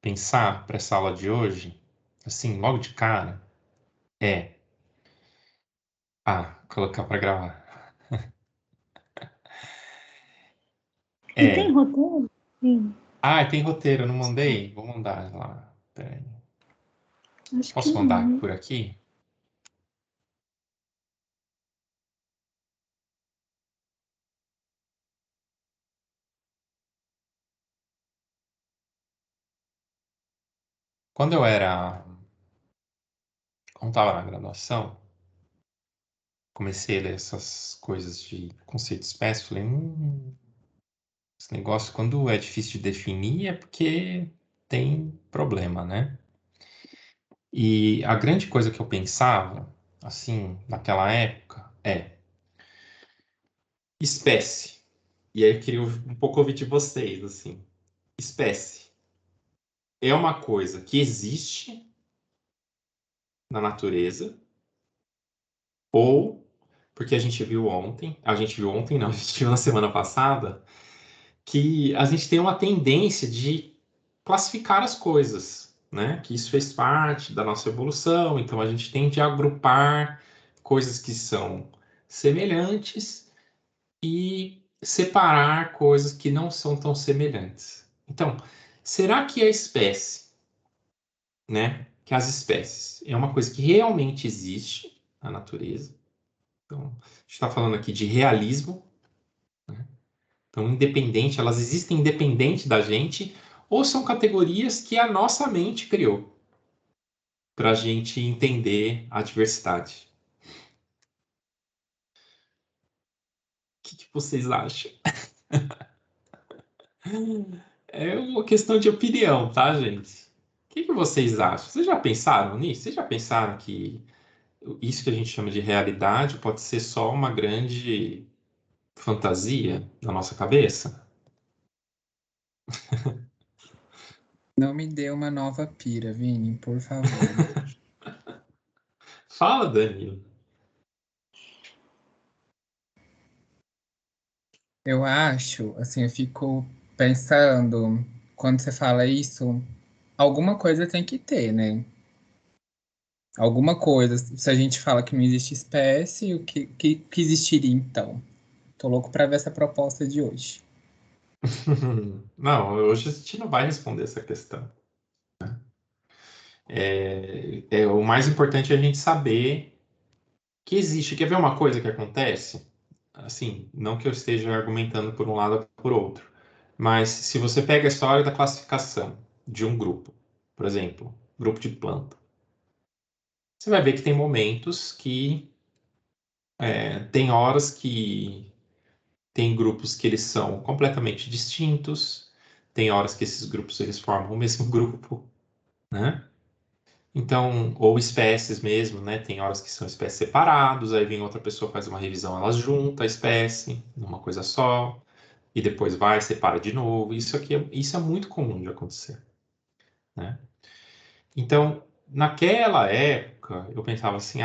pensar para essa aula de hoje, assim, logo de cara, é... colocar para gravar. E tem roteiro? Sim. Tem roteiro, eu não mandei? Vou mandar lá. Peraí. Acho que Posso mandar não. por aqui? Quando estava na graduação, comecei a ler essas coisas de conceitos espécies, falei, esse negócio, quando é difícil de definir, é porque tem problema, né? E a grande coisa que eu pensava, assim, naquela época, espécie. E aí eu queria um pouco ouvir de vocês, assim. Espécie é uma coisa que existe na natureza, ou porque a gente viu ontem, não, a gente viu na semana passada, que a gente tem uma tendência de classificar as coisas, né? Que isso fez parte da nossa evolução, então a gente tende a agrupar coisas que são semelhantes e separar coisas que não são tão semelhantes. Então, será que a espécie, né? Que as espécies é uma coisa que realmente existe na natureza? Então, a gente está falando aqui de realismo, né? Então, independente, elas existem independente da gente, ou são categorias que a nossa mente criou para a gente entender a diversidade? O que vocês acham? É uma questão de opinião, tá, gente? O que vocês acham? Vocês já pensaram nisso? Vocês já pensaram que isso que a gente chama de realidade pode ser só uma grande fantasia na nossa cabeça? Não me dê uma nova pira, Vini, por favor. Fala, Danilo. Eu acho, assim, eu fico pensando, quando você fala isso, alguma coisa tem que ter, né? Alguma coisa. Se a gente fala que não existe espécie, o que existiria então? Tô louco para ver essa proposta de hoje. Não, hoje a gente não vai responder essa questão. O mais importante é a gente saber que existe. Quer ver uma coisa que acontece? Assim, não que eu esteja argumentando por um lado ou por outro, mas se você pega a história da classificação de um grupo, por exemplo, grupo de planta, você vai ver que tem momentos que tem horas que tem grupos que eles são completamente distintos, tem horas que esses grupos eles formam o mesmo grupo, né? Então, ou espécies mesmo, né? Tem horas que são espécies separados, aí vem outra pessoa faz uma revisão, elas juntam a espécie numa coisa só, e depois vai, separa de novo. Isso é muito comum de acontecer, né? Então, naquela época, eu pensava assim,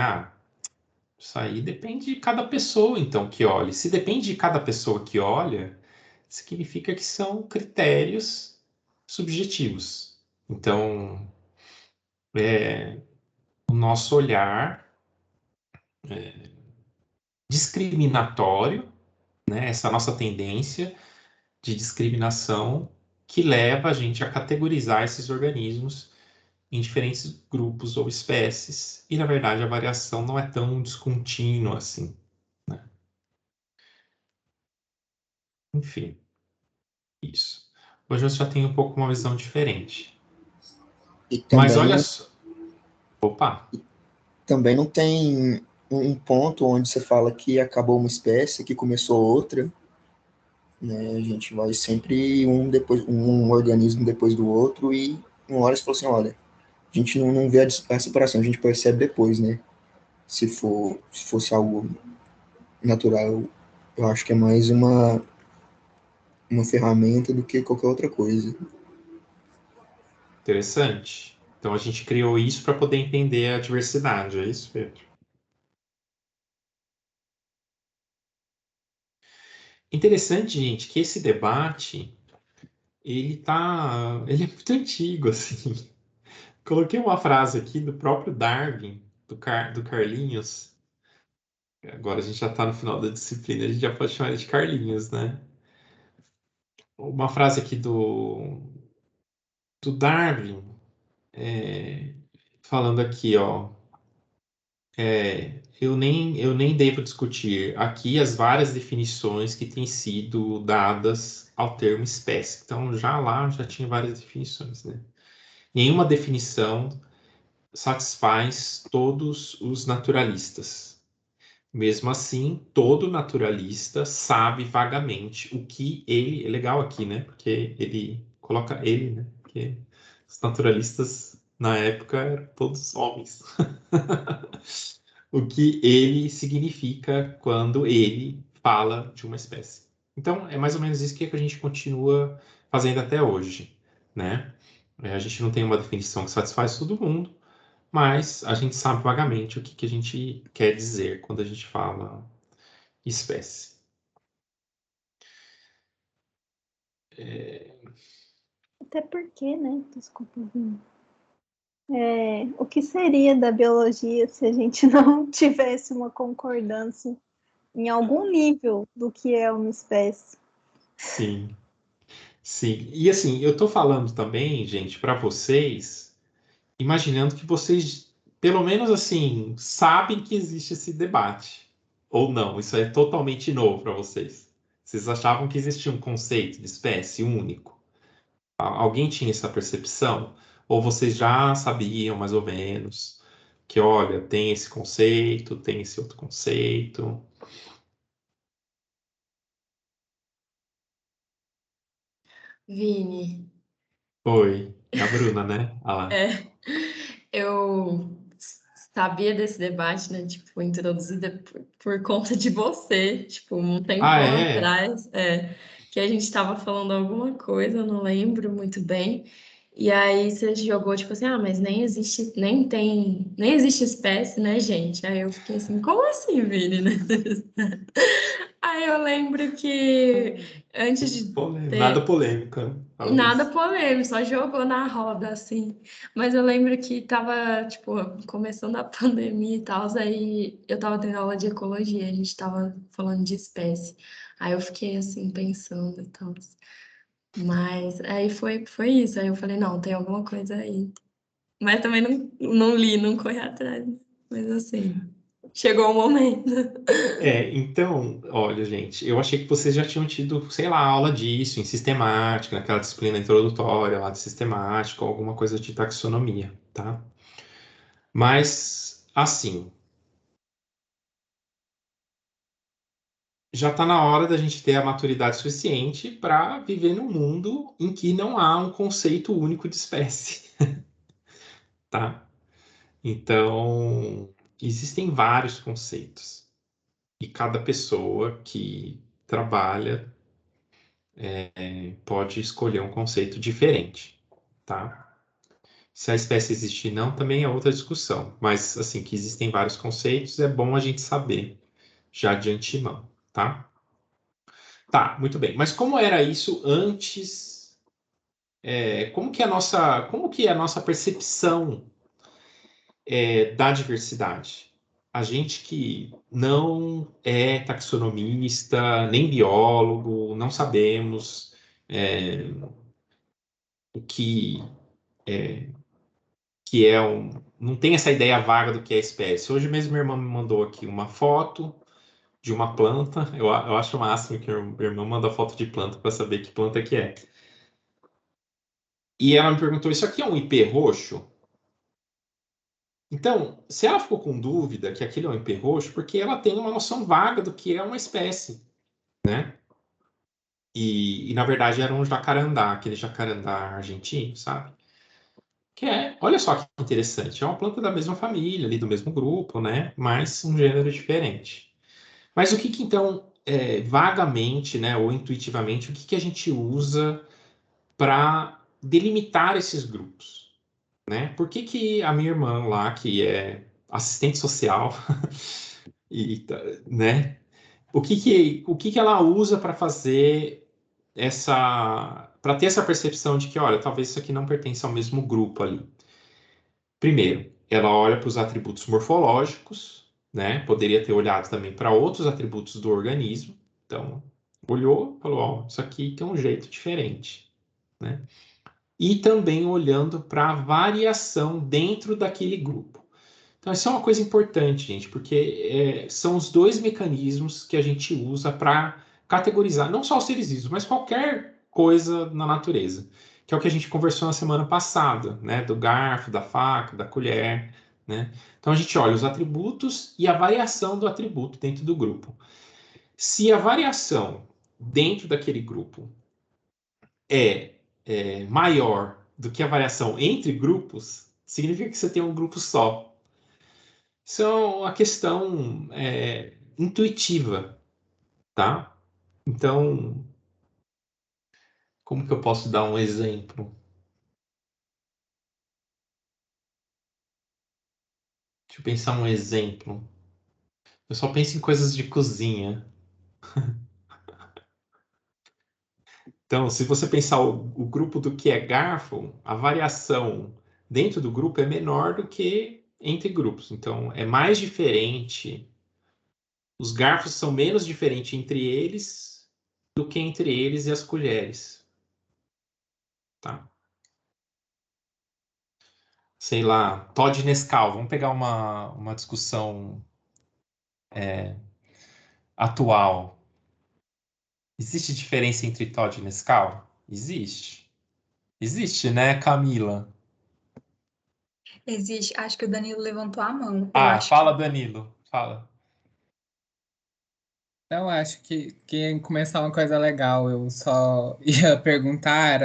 isso aí depende de cada pessoa, então, que olhe. Se depende de cada pessoa que olha, significa que são critérios subjetivos. Então, o nosso olhar discriminatório, né? Essa nossa tendência de discriminação que leva a gente a categorizar esses organismos em diferentes grupos ou espécies, e na verdade a variação não é tão descontínua assim, né? Enfim, isso. Hoje eu já tenho um pouco uma visão diferente. E Mas também olha não, só. Opa! também não tem um ponto onde você fala que acabou uma espécie, que começou outra, né? A gente vai sempre um organismo depois do outro, e uma hora você fala assim, olha, a gente não vê a separação, a gente percebe depois, né? Se fosse algo natural, eu acho que é mais uma ferramenta do que qualquer outra coisa. Interessante. Então a gente criou isso para poder entender a diversidade, é isso, Pedro? Interessante, gente, que esse debate ele é muito antigo, assim. Coloquei uma frase aqui do próprio Darwin, do Carlinhos. Agora a gente já está no final da disciplina, a gente já pode chamar ele de Carlinhos, né? Uma frase aqui do Darwin, falando aqui, ó. Eu nem devo discutir aqui as várias definições que têm sido dadas ao termo espécie. Então, já tinha várias definições, né? Nenhuma definição satisfaz todos os naturalistas. Mesmo assim, todo naturalista sabe vagamente o que ele. É legal aqui, né? Porque ele coloca ele, né? Porque os naturalistas na época eram todos homens. O que ele significa quando ele fala de uma espécie. Então, é mais ou menos isso que a gente continua fazendo até hoje, né? A gente não tem uma definição que satisfaz todo mundo, mas a gente sabe vagamente o que a gente quer dizer quando a gente fala espécie. Até porque, né? Desculpa, Vini. O que seria da biologia se a gente não tivesse uma concordância em algum nível do que é uma espécie? Sim, sim. E assim, eu tô falando também, gente, para vocês, imaginando que vocês, pelo menos assim, sabem que existe esse debate. Ou não, isso é totalmente novo para vocês. Vocês achavam que existia um conceito de espécie único? Alguém tinha essa percepção? Ou vocês já sabiam mais ou menos que, olha, tem esse conceito, tem esse outro conceito? Vini, Foi. É a Bruna, né? Ah lá. eu sabia desse debate, né? Tipo, introduzida por conta de você, tipo, um Ah, tempão é? atrás, que a gente estava falando alguma coisa, eu não lembro muito bem. E aí você jogou, tipo assim, mas nem existe, nem existe espécie, né, gente? Aí eu fiquei assim, como assim, Vini, né? Aí eu lembro que antes de Nada ter polêmico, né? Fala nada isso. polêmico, só jogou na roda, assim. Mas eu lembro que tava, tipo, começando a pandemia e tal, aí eu tava tendo aula de ecologia, a gente tava falando de espécie. Aí eu fiquei, assim, pensando e tal. Mas aí foi isso. Aí eu falei, não, tem alguma coisa aí. Mas também não li, não corri atrás. Mas assim, chegou o momento. Então, olha, gente, eu achei que vocês já tinham tido, sei lá, aula disso em sistemática, naquela disciplina introdutória lá de sistemática, ou alguma coisa de taxonomia, tá? Mas, assim, já está na hora da gente ter a maturidade suficiente para viver num mundo em que não há um conceito único de espécie, tá? Então, existem vários conceitos e cada pessoa que trabalha pode escolher um conceito diferente, tá? Se a espécie existe ou não, também é outra discussão. Mas, assim, que existem vários conceitos, é bom a gente saber já de antemão, tá? Tá, muito bem. Mas como era isso antes? Como que é a nossa percepção da diversidade? A gente que não é taxonomista, nem biólogo, não sabemos o que é não tem essa ideia vaga do que é espécie. Hoje mesmo minha irmã me mandou aqui uma foto de uma planta. Eu acho o máximo que minha irmã manda foto de planta para saber que planta que é. E ela me perguntou: isso aqui é um ipê roxo? Então, se ela ficou com dúvida que aquilo é um ipê roxo, porque ela tem uma noção vaga do que é uma espécie, né? E na verdade era um jacarandá, aquele jacarandá argentino, sabe? Olha só que interessante, é uma planta da mesma família, ali do mesmo grupo, né? Mas um gênero diferente. Mas o que que então, vagamente, né, ou intuitivamente, o que que a gente usa para delimitar esses grupos, né? Por que que a minha irmã lá, que é assistente social, e, né? O que que ela usa para fazer para ter essa percepção de que, olha, talvez isso aqui não pertence ao mesmo grupo ali. Primeiro, ela olha para os atributos morfológicos, né? Poderia ter olhado também para outros atributos do organismo. Então, olhou, falou, ó, isso aqui tem um jeito diferente, né? E também olhando para a variação dentro daquele grupo. Então, isso é uma coisa importante, gente, porque são os dois mecanismos que a gente usa para categorizar, não só os seres vivos, mas qualquer coisa na natureza, que é o que a gente conversou na semana passada, né? Do garfo, da faca, da colher, né? Então, a gente olha os atributos e a variação do atributo dentro do grupo. Se a variação dentro daquele grupo é maior do que a variação entre grupos, significa que você tem um grupo só. Isso é uma questão intuitiva, tá? Então, como que eu posso dar um exemplo? Deixa eu pensar um exemplo. Eu só penso em coisas de cozinha. Então, se você pensar o grupo do que é garfo, a variação dentro do grupo é menor do que entre grupos. Então, é mais diferente. Os garfos são menos diferentes entre eles do que entre eles e as colheres, tá? Sei lá, Todd Nescau. Vamos pegar uma discussão atual. Existe diferença entre Todd e Nescau? Existe. Existe, né, Camila? Existe. Acho que o Danilo levantou a mão. Eu Ah, acho que fala, Danilo. Fala. Eu acho que ia começar uma coisa legal. Eu só ia perguntar,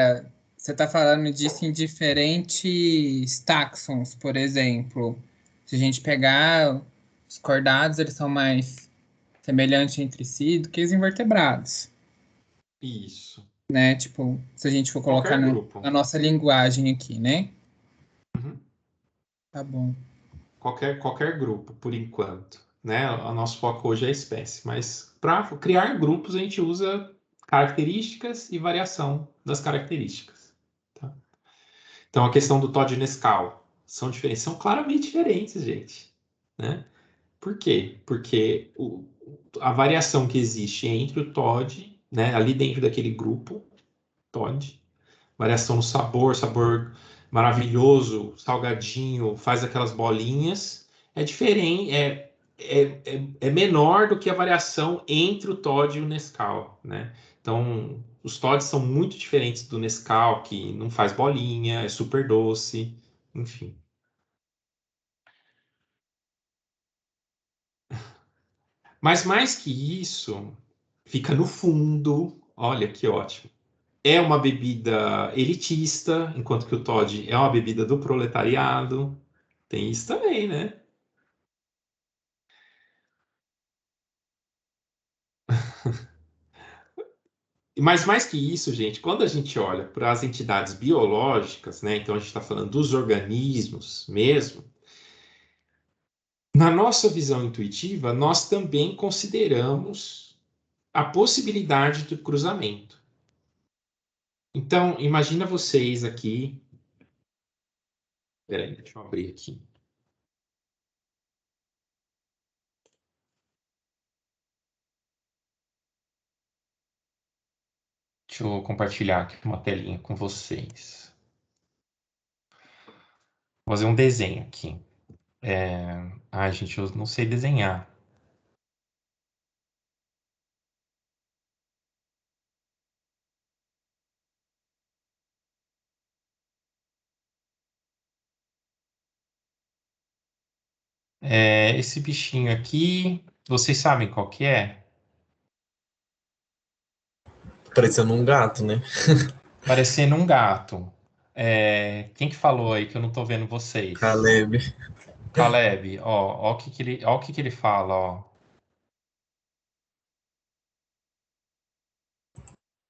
você está falando disso em diferentes táxons, por exemplo. Se a gente pegar os cordados, eles são mais semelhantes entre si do que os invertebrados, Isso. né? Tipo, se a gente for colocar Qualquer grupo. na nossa linguagem aqui, né? Uhum. Tá bom. Qualquer grupo, por enquanto, né? O nosso foco hoje é a espécie, mas para criar grupos a gente usa características e variação das características, tá? Então a questão do Todd Nescau são diferentes, são claramente diferentes, gente, né? Por quê? Porque a variação que existe entre o Todd, né, ali dentro daquele grupo Todd, variação no sabor, sabor maravilhoso, salgadinho, faz aquelas bolinhas, é diferente, é menor do que a variação entre o Toddy e o Nescau, né? Então, os Todds são muito diferentes do Nescau, que não faz bolinha, é super doce, enfim. Mas mais que isso, fica no fundo, olha que ótimo. É uma bebida elitista, enquanto que o Toddy é uma bebida do proletariado. Tem isso também, né? Mas mais que isso, gente, quando a gente olha para as entidades biológicas, né? Então a gente está falando dos organismos mesmo. Na nossa visão intuitiva, nós também consideramos a possibilidade do cruzamento. Então, imagina vocês aqui. Peraí, deixa eu abrir aqui. Deixa eu compartilhar aqui uma telinha com vocês. Vou fazer um desenho aqui. Ai, gente, eu não sei desenhar. Esse bichinho aqui, vocês sabem qual que é? Parecendo um gato, né? Parecendo um gato. Quem que falou aí que eu não tô vendo vocês? Caleb. Caleb, ó o que que ele fala, ó,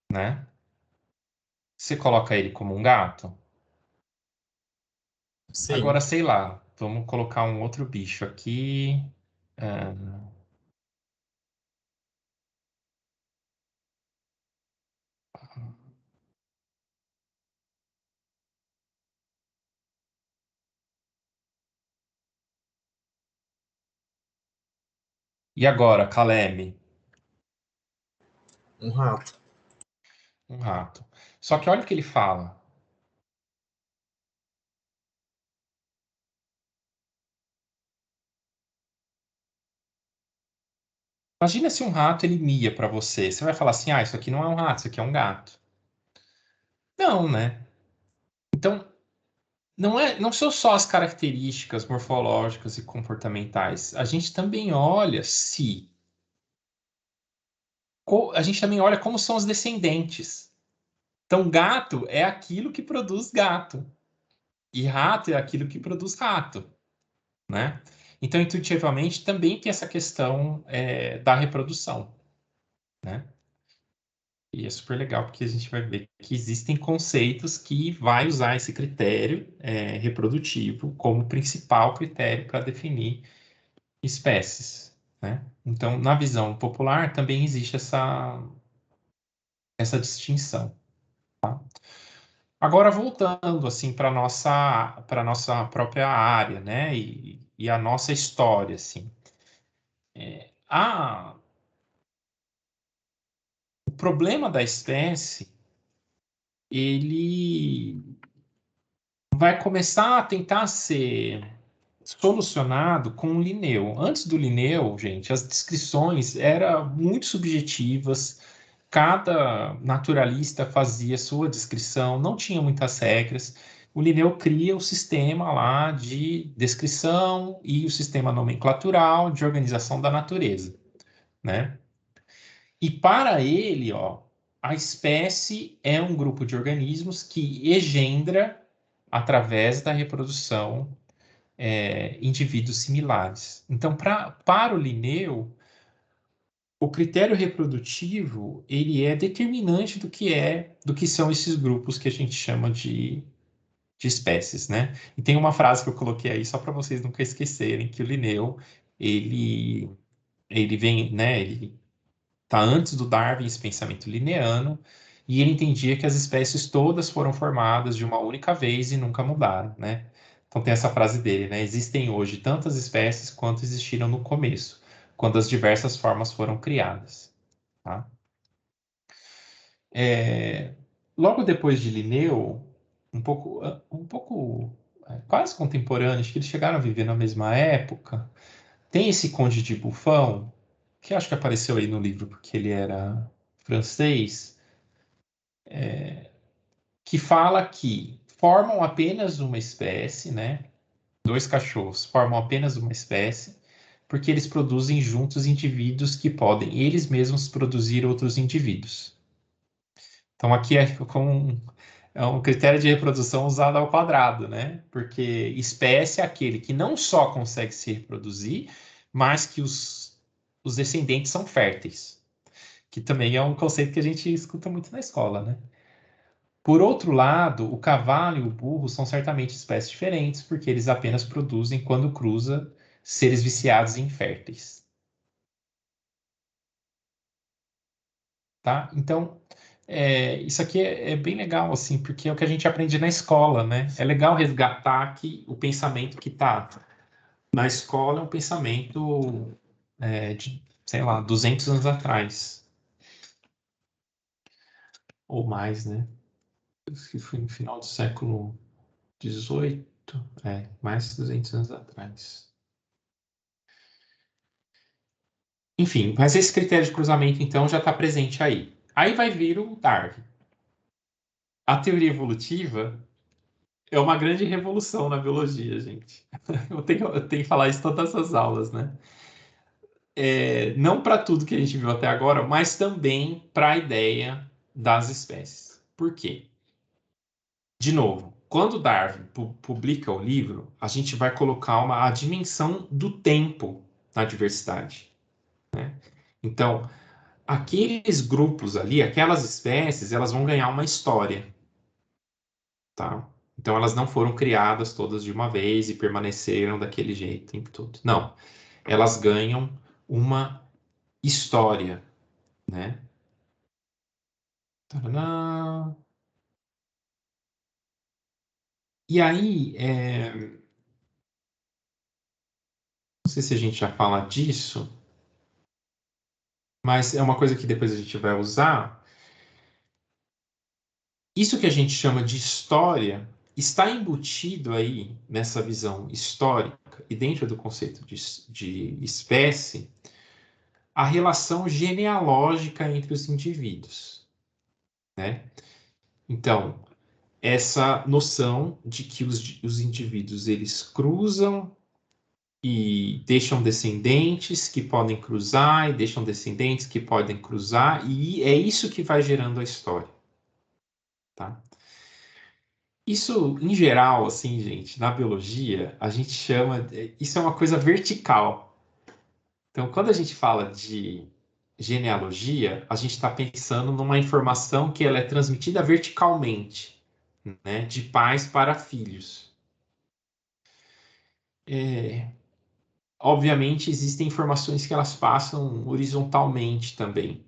né? Você coloca ele como um gato? Sim. Agora, sei lá, vamos colocar um outro bicho aqui. Ah, E agora, Caleb? Um rato. Um rato. Só que olha o que ele fala. Imagina se um rato ele mia para você. Você vai falar assim: ah, isso aqui não é um rato, isso aqui é um gato. Não, né? Então, não são só as características morfológicas e comportamentais. A gente também olha se. A gente também olha como são os descendentes. Então, gato é aquilo que produz gato. E rato é aquilo que produz rato, né? Então, intuitivamente, também tem essa questão da reprodução, né? E é super legal porque a gente vai ver que existem conceitos que vai usar esse critério reprodutivo como principal critério para definir espécies, né? Então, na visão popular, também existe essa distinção. Agora, voltando assim para nossa própria área, né? E a nossa história, assim. O problema da espécie, ele vai começar a tentar ser solucionado com o Linneu. Antes do Linneu, gente, as descrições eram muito subjetivas. Cada naturalista fazia sua descrição, não tinha muitas regras. O Linneu cria o sistema lá de descrição e o sistema nomenclatural de organização da natureza, né? E para ele, ó, a espécie é um grupo de organismos que engendra, através da reprodução, indivíduos similares. Então, para o Linneu, o critério reprodutivo ele é determinante do que são esses grupos que a gente chama de espécies, né? E tem uma frase que eu coloquei aí só para vocês nunca esquecerem que o Linneu ele vem, né? Ele está antes do Darwin, esse pensamento linneano, e ele entendia que as espécies todas foram formadas de uma única vez e nunca mudaram, né? Então tem essa frase dele, né? Existem hoje tantas espécies quanto existiram no começo, quando as diversas formas foram criadas, tá? É, Logo depois de Linneu, quase contemporâneo, acho que eles chegaram a viver na mesma época, tem esse Conde de Buffon, que acho que apareceu aí no livro porque ele era francês, que fala que formam apenas uma espécie, né? Dois cachorros formam apenas uma espécie, porque eles produzem juntos indivíduos que podem eles mesmos produzir outros indivíduos. Então aqui é um critério de reprodução usado ao quadrado, né? Porque espécie é aquele que não só consegue se reproduzir, mas que os descendentes são férteis, que também é um conceito que a gente escuta muito na escola, né? Por outro lado, o cavalo e o burro são certamente espécies diferentes, porque eles apenas produzem quando cruza seres viciados e inférteis. Tá? Então, isso aqui é bem legal, assim, porque é o que a gente aprende na escola, né? É legal resgatar que o pensamento que está na escola é um pensamento de, sei lá, 200 anos atrás. Ou mais, né? Acho que foi no final do século XVIII, mais de 200 anos atrás. Enfim, mas esse critério de cruzamento, então, já está presente aí. Aí vai vir o Darwin. A teoria evolutiva é uma grande revolução na biologia, gente. Eu tenho que falar isso em todas as aulas, né? Não para tudo que a gente viu até agora, mas também para a ideia das espécies. Por quê? De novo, quando Darwin publica o livro, a gente vai colocar a dimensão do tempo na diversidade, né? Então, aqueles grupos ali, aquelas espécies, elas vão ganhar uma história, tá? Então elas não foram criadas todas de uma vez e permaneceram daquele jeito o tempo todo. Não, elas ganham uma história, né? Tadã! E aí, não sei se a gente já fala disso, mas é uma coisa que depois a gente vai usar. Isso que a gente chama de história está embutido aí nessa visão histórica e dentro do conceito de espécie, a relação genealógica entre os indivíduos, né? Então, essa noção de que os indivíduos eles cruzam e deixam descendentes que podem cruzar e deixam descendentes que podem cruzar, e é isso que vai gerando a história, tá? Isso, em geral, assim, gente, na biologia, a gente chama, isso é uma coisa vertical. Então, quando a gente fala de genealogia, a gente está pensando numa informação que ela é transmitida verticalmente, né, de pais para filhos. Obviamente, existem informações que elas passam horizontalmente também,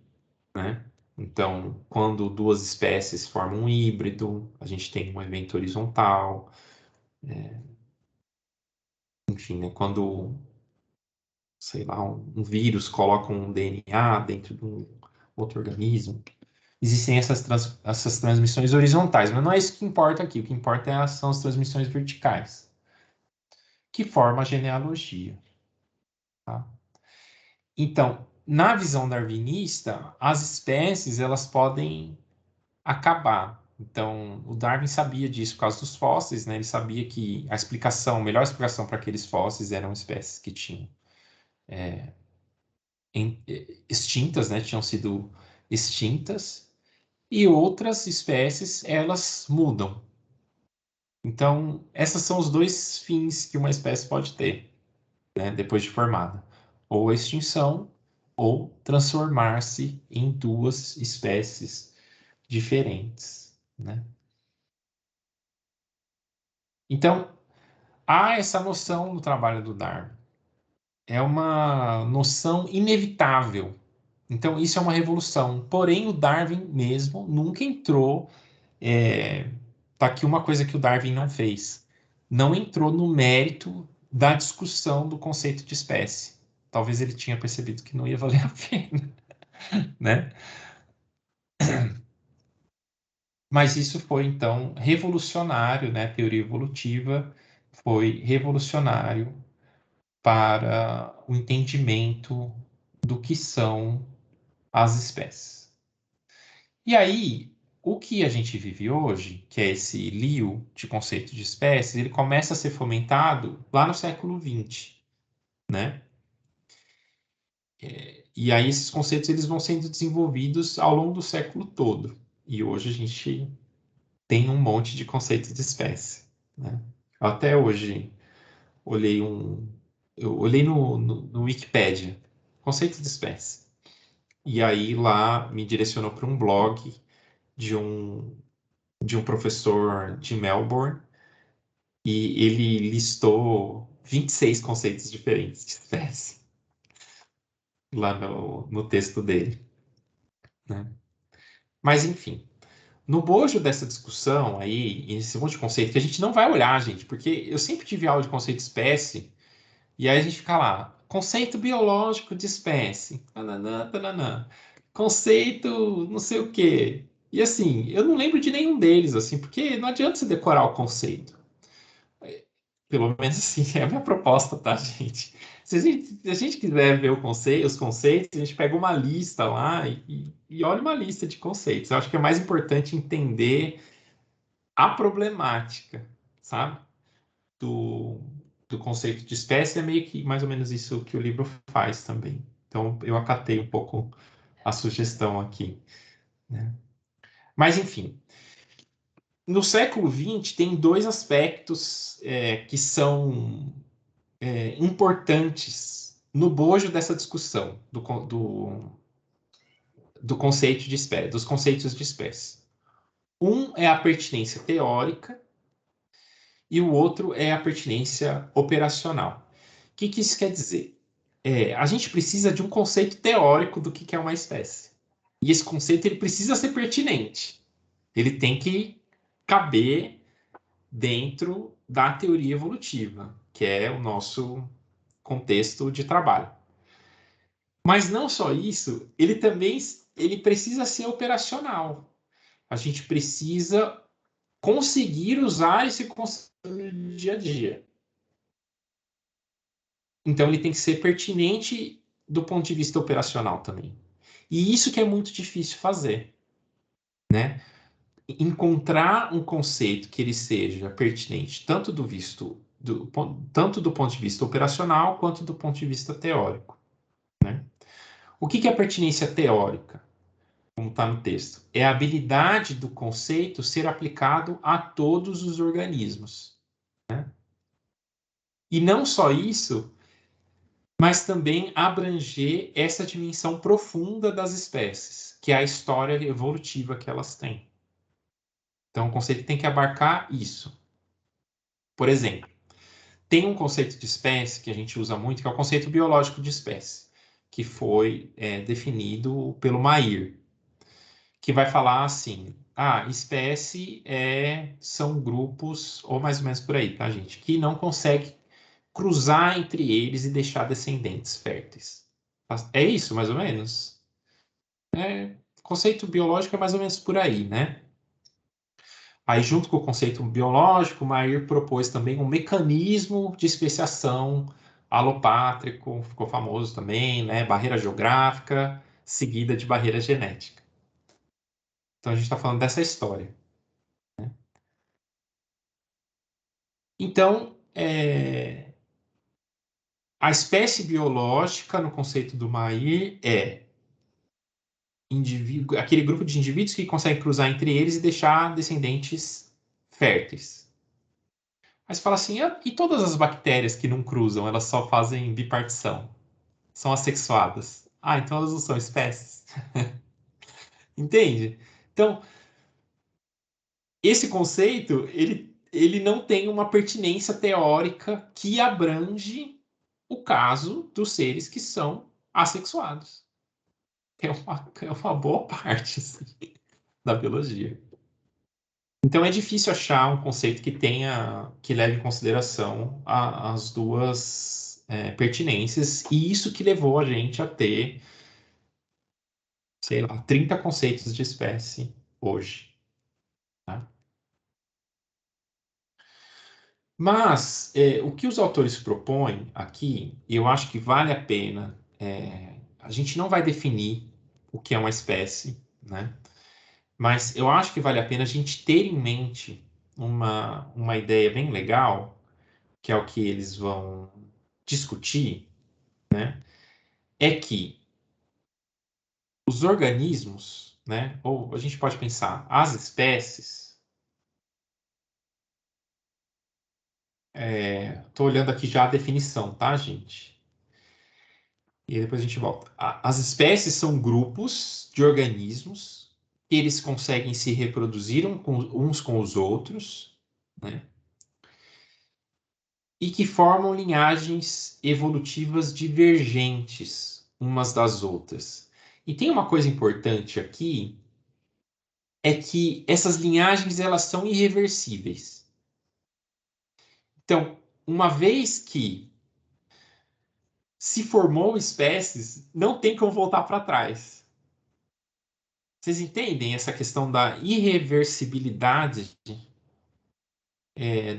né? Então, quando duas espécies formam um híbrido, a gente tem um evento horizontal. Enfim, né? Quando, sei lá, um vírus coloca um DNA dentro de um outro organismo, existem essas transmissões horizontais, mas não é isso que importa aqui. O que importa são as transmissões verticais, que formam a genealogia, tá? Então, na visão darwinista, as espécies elas podem acabar. Então, o Darwin sabia disso por causa dos fósseis, né? Ele sabia que a melhor explicação para aqueles fósseis eram espécies que tinham extintas, né? Tinham sido extintas, e outras espécies elas mudam. Então, esses são os dois fins que uma espécie pode ter, né? Depois de formada: ou a extinção, ou transformar-se em duas espécies diferentes, né? Então, há essa noção no trabalho do Darwin. É uma noção inevitável. Então, isso é uma revolução. Porém, o Darwin mesmo nunca entrou. Tá aqui uma coisa que o Darwin não fez. Não entrou no mérito da discussão do conceito de espécie. Talvez ele tinha percebido que não ia valer a pena, né? Mas isso foi, então, revolucionário, né? A teoria evolutiva foi revolucionário para o entendimento do que são as espécies. E aí, o que a gente vive hoje, que é esse lío de conceito de espécies, ele começa a ser fomentado lá no século XX, né? E aí esses conceitos eles vão sendo desenvolvidos ao longo do século todo. E hoje a gente tem um monte de conceitos de espécie, né? Até hoje olhei eu olhei no Wikipedia, conceito de espécie. E aí lá me direcionou para um blog de um professor de Melbourne, e ele listou 26 conceitos diferentes de espécie lá no texto dele, né? Mas, enfim, no bojo dessa discussão aí, esse monte de conceito que a gente não vai olhar, gente, porque eu sempre tive aula de conceito de espécie, e aí a gente fica lá, conceito biológico de espécie, tananã, tananã, conceito não sei o quê. E assim, eu não lembro de nenhum deles, assim, porque não adianta você decorar o conceito. Pelo menos assim, é a minha proposta, tá, gente? Se a gente quiser ver os conceitos, a gente pega uma lista lá e olha uma lista de conceitos. Eu acho que é mais importante entender a problemática, sabe? Do, do conceito de espécie. É meio que mais ou menos isso que o livro faz também. Então, eu acatei um pouco a sugestão aqui, né? Mas, enfim, no século XX tem dois aspectos que são importantes no bojo dessa discussão do conceito de espécie, dos conceitos de espécie. Um é a pertinência teórica e o outro é a pertinência operacional. O que isso quer dizer? A gente precisa de um conceito teórico do que é uma espécie. E esse conceito ele precisa ser pertinente. Ele tem que caber dentro da teoria evolutiva, que é o nosso contexto de trabalho. Mas não só isso, ele precisa ser operacional. A gente precisa conseguir usar esse conceito no dia a dia. Então, ele tem que ser pertinente do ponto de vista operacional também. E isso que é muito difícil fazer, né? Encontrar um conceito que ele seja pertinente tanto tanto do ponto de vista operacional quanto do ponto de vista teórico, né? O que é pertinência teórica? Como está no texto, é a habilidade do conceito ser aplicado a todos os organismos, né? E não só isso, mas também abranger essa dimensão profunda das espécies, que é a história evolutiva que elas têm. Então, o conceito tem que abarcar isso. Por exemplo, tem um conceito de espécie que a gente usa muito, que é o conceito biológico de espécie, que foi definido pelo Mayr, que vai falar assim, espécie são grupos, ou mais ou menos por aí, tá, gente? Que não consegue cruzar entre eles e deixar descendentes férteis. É isso, mais ou menos? Conceito biológico é mais ou menos por aí, né? Aí, junto com o conceito biológico, Mayr propôs também um mecanismo de especiação alopátrico, ficou famoso também, né? Barreira geográfica, seguida de barreira genética. Então, a gente está falando dessa história. Então, a espécie biológica, no conceito do Mayr, é aquele grupo de indivíduos que consegue cruzar entre eles e deixar descendentes férteis. Aí você fala assim, e todas as bactérias que não cruzam, elas só fazem bipartição? São assexuadas. Então elas não são espécies. Entende? Então, esse conceito, ele não tem uma pertinência teórica que abrange o caso dos seres que são assexuados. É uma boa parte assim, da biologia. Então é difícil achar um conceito que leve em consideração as duas pertinências, e isso que levou a gente a ter, sei lá, 30 conceitos de espécie hoje. Tá? Mas o que os autores propõem aqui, eu acho que vale a pena. A gente não vai definir o que é uma espécie, né? Mas eu acho que vale a pena a gente ter em mente uma ideia bem legal, que é o que eles vão discutir, né? É que os organismos, né? Ou a gente pode pensar, as espécies. Estou olhando aqui já a definição, tá, gente? E aí depois a gente volta. As espécies são grupos de organismos que eles conseguem se reproduzir uns com os outros, né? E que formam linhagens evolutivas divergentes umas das outras. E tem uma coisa importante aqui, é que essas linhagens elas são irreversíveis. Então, uma vez que se formou espécies, não tem como voltar para trás. Vocês entendem essa questão da irreversibilidade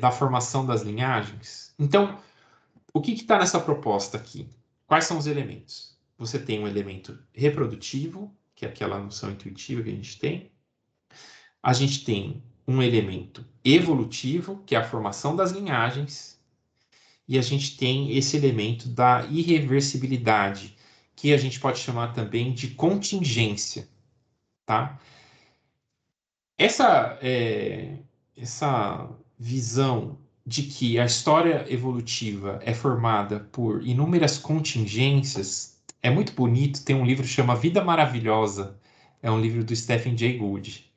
da formação das linhagens? Então, o que está nessa proposta aqui? Quais são os elementos? Você tem um elemento reprodutivo, que é aquela noção intuitiva que a gente tem. A gente tem um elemento evolutivo, que é a formação das linhagens. E a gente tem esse elemento da irreversibilidade, que a gente pode chamar também de contingência, tá? Essa visão de que a história evolutiva é formada por inúmeras contingências é muito bonito. Tem um livro que chama Vida Maravilhosa, é um livro do Stephen Jay Gould.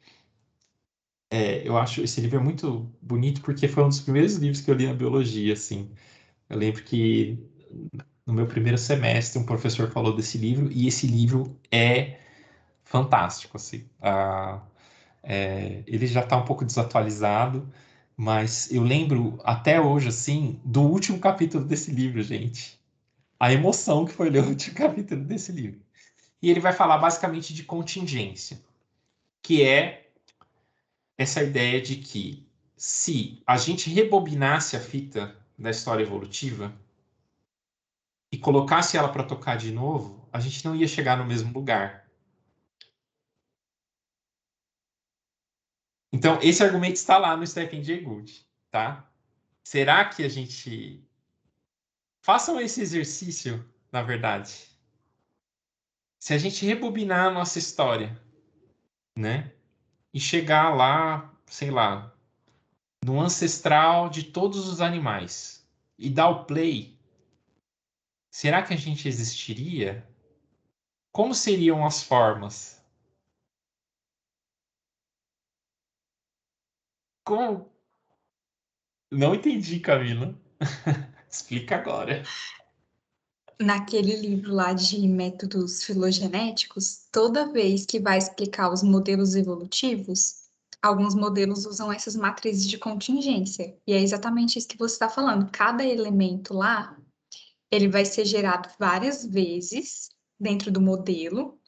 Eu acho esse livro é muito bonito porque foi um dos primeiros livros que eu li na biologia, assim. Eu lembro que no meu primeiro semestre um professor falou desse livro e esse livro é fantástico, assim. Ele já está um pouco desatualizado, mas eu lembro até hoje, assim, do último capítulo desse livro, gente. a emoção que foi ler o último capítulo desse livro. E ele vai falar basicamente de contingência, que é essa ideia de que se a gente rebobinasse a fita da história evolutiva e colocasse ela para tocar de novo, a gente não ia chegar no mesmo lugar. Então, esse argumento está lá no Stephen Jay Gould, tá? Será que a gente... Façam esse exercício, na verdade. Se a gente rebobinar a nossa história, né? E chegar lá, sei lá, no ancestral de todos os animais e dar o play, será que a gente existiria? Como seriam as formas? Como? Não entendi, Camila. Explica agora. Naquele livro lá de métodos filogenéticos, toda vez que vai explicar os modelos evolutivos, alguns modelos usam essas matrizes de contingência. E é exatamente isso que você está falando. Cada elemento lá, ele vai ser gerado várias vezes dentro do modelo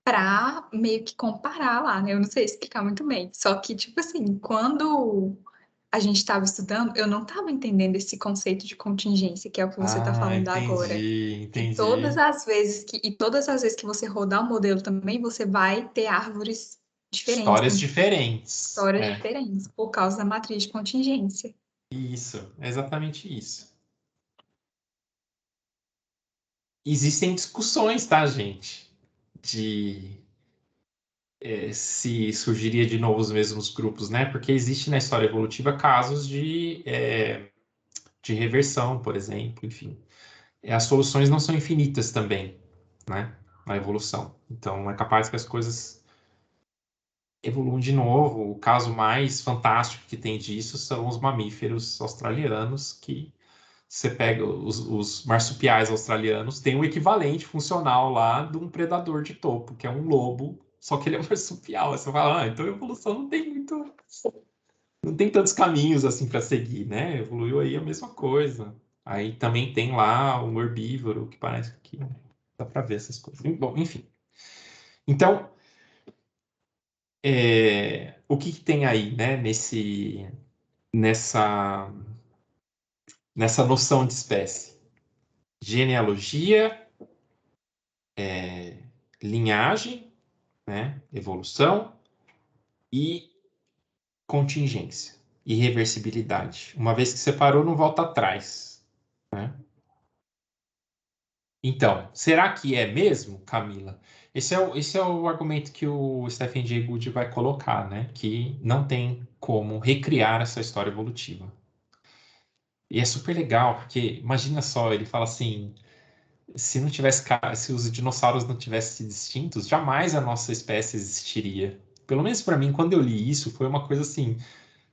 para meio que comparar lá, né? Eu não sei explicar muito bem. Só que, tipo assim, quando a gente estava estudando, eu não estava entendendo esse conceito de contingência, que é o que você está Ah, falando agora. entendi. E todas as vezes que você rodar o modelo também, você vai ter árvores diferentes, com Histórias diferentes. histórias diferentes, por causa da matriz de contingência. Isso, é exatamente isso. Existem discussões, tá, gente? De se surgiria de novo os mesmos grupos, né? Porque existe na história evolutiva casos de reversão, por exemplo, enfim. As soluções não são infinitas também, né? Na evolução. Então, é capaz que as coisas evoluam de novo. O caso mais fantástico que tem disso são os mamíferos australianos, que você pega os marsupiais australianos, tem um equivalente funcional lá de um predador de topo, que é um lobo, só que ele é marsupial. Aí você fala, então a evolução não tem muito... Não tem tantos caminhos assim para seguir, né? Evoluiu aí a mesma coisa. Aí também tem lá um herbívoro, que parece que dá para ver essas coisas. Bom, enfim. Então, o que tem aí, né, nessa noção de espécie? Genealogia, linhagem, né, evolução e contingência e reversibilidade. Uma vez que separou, não volta atrás, né? Então, será que é mesmo, Camila? Esse é o argumento que o Stephen Jay Gould vai colocar, né? Que não tem como recriar essa história evolutiva. E é super legal, porque imagina só, ele fala assim, se os dinossauros não tivessem sido extintos, jamais a nossa espécie existiria. Pelo menos para mim, quando eu li isso, foi uma coisa assim,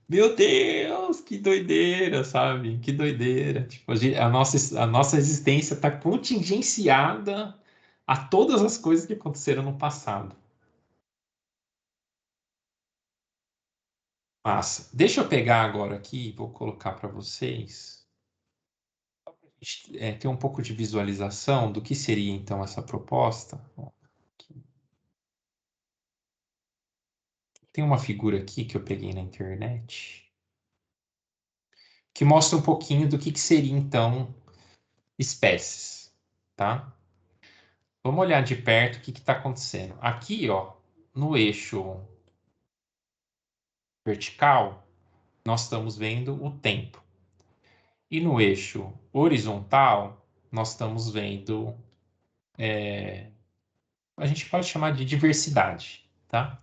meu Deus, que doideira, sabe? Que doideira. Tipo, a nossa existência está contingenciada a todas as coisas que aconteceram no passado. Massa. Deixa eu pegar agora aqui e vou colocar para vocês. Ter um pouco de visualização do que seria então essa proposta. Tem uma figura aqui que eu peguei na internet que mostra um pouquinho do que seria então espécies, tá? Vamos olhar de perto o que está acontecendo. Aqui, ó, no eixo vertical, nós estamos vendo o tempo. E no eixo horizontal, nós estamos vendo, a gente pode chamar de diversidade, tá?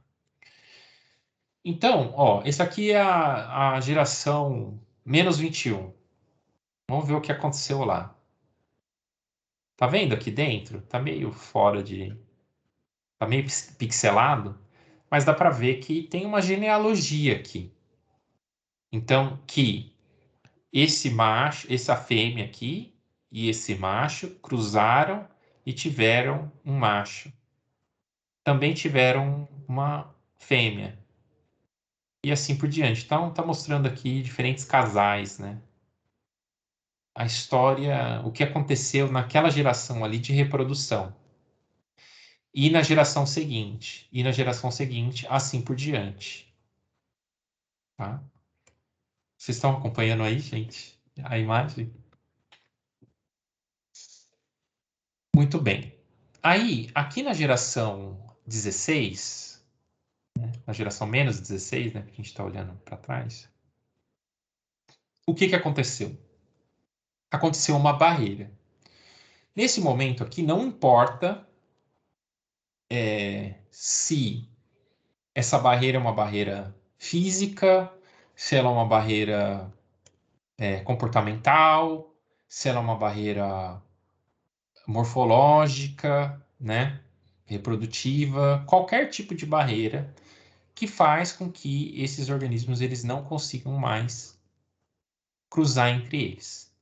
Então, ó, esse aqui é a geração menos 21. Vamos ver o que aconteceu lá. Tá vendo aqui dentro? Tá meio fora de... Tá meio pixelado, mas dá para ver que tem uma genealogia aqui. Então, que esse macho, essa fêmea aqui e esse macho cruzaram e tiveram um macho. Também tiveram uma fêmea. E assim por diante. Então, tá mostrando aqui diferentes casais, né? a história, o que aconteceu naquela geração ali de reprodução. E na geração seguinte, assim por diante. Tá? Vocês estão acompanhando aí, gente, a imagem? Muito bem. Aí, aqui na geração 16, né, na geração menos 16, né, que a gente está olhando para trás, o que aconteceu? Aconteceu uma barreira. Nesse momento aqui, não importa se essa barreira é uma barreira física, se ela é uma barreira comportamental, se ela é uma barreira morfológica, né, reprodutiva, qualquer tipo de barreira que faz com que esses organismos eles não consigam mais cruzar entre eles.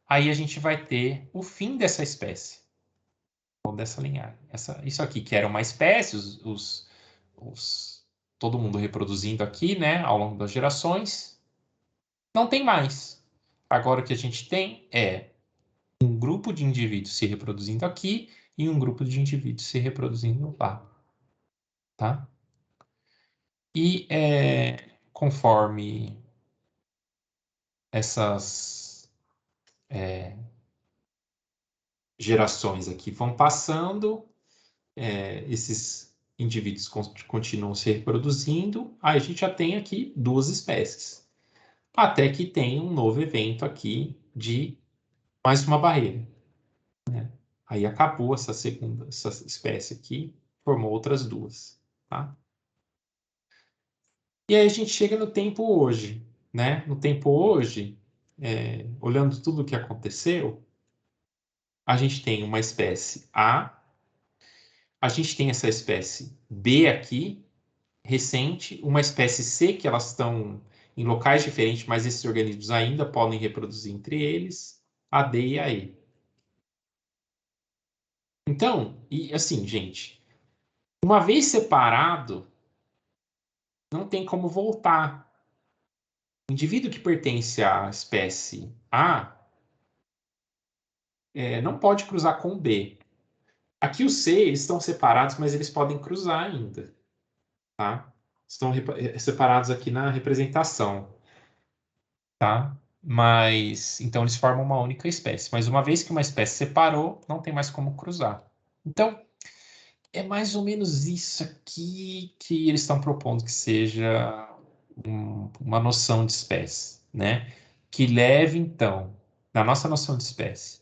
Aí a gente vai ter o fim dessa espécie, ou dessa linhagem. Isso aqui que era uma espécie, todo mundo reproduzindo aqui, né, ao longo das gerações, não tem mais. Agora o que a gente tem é um grupo de indivíduos se reproduzindo aqui e um grupo de indivíduos se reproduzindo lá. Tá? E conforme essas gerações aqui vão passando, esses indivíduos continuam se reproduzindo, aí a gente já tem aqui duas espécies. Até que tem um novo evento aqui de mais uma barreira. Né? Aí acabou essa espécie aqui, formou outras duas. Tá? E aí a gente chega no tempo hoje. Né? No tempo hoje, olhando tudo o que aconteceu, a gente tem uma espécie a gente tem essa espécie B aqui, recente, uma espécie C, que elas estão em locais diferentes, mas esses organismos ainda podem reproduzir entre eles, a D e a E. Então, e assim, gente, uma vez separado, não tem como voltar. O indivíduo que pertence à espécie A não pode cruzar com o B. Aqui o C, eles estão separados, mas eles podem cruzar ainda. Tá? Estão separados aqui na representação. Tá? Mas, então eles formam uma única espécie. Mas uma vez que uma espécie separou, não tem mais como cruzar. Então, é mais ou menos isso aqui que eles estão propondo que seja uma noção de espécie, né? Que leve, então, na nossa noção de espécie,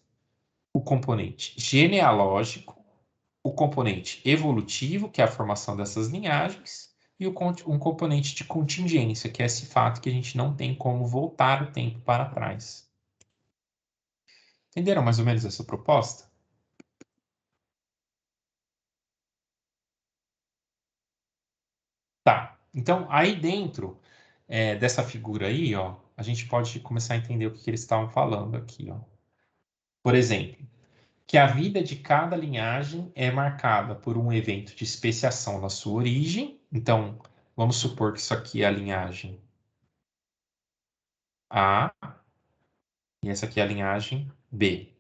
o componente genealógico, o componente evolutivo, que é a formação dessas linhagens, e um componente de contingência, que é esse fato que a gente não tem como voltar o tempo para trás. Entenderam mais ou menos essa proposta? Tá. Então, aí dentro dessa figura aí, ó, a gente pode começar a entender o que eles estavam falando aqui, ó. Por exemplo, que a vida de cada linhagem é marcada por um evento de especiação na sua origem. Então, vamos supor que isso aqui é a linhagem A e essa aqui é a linhagem B.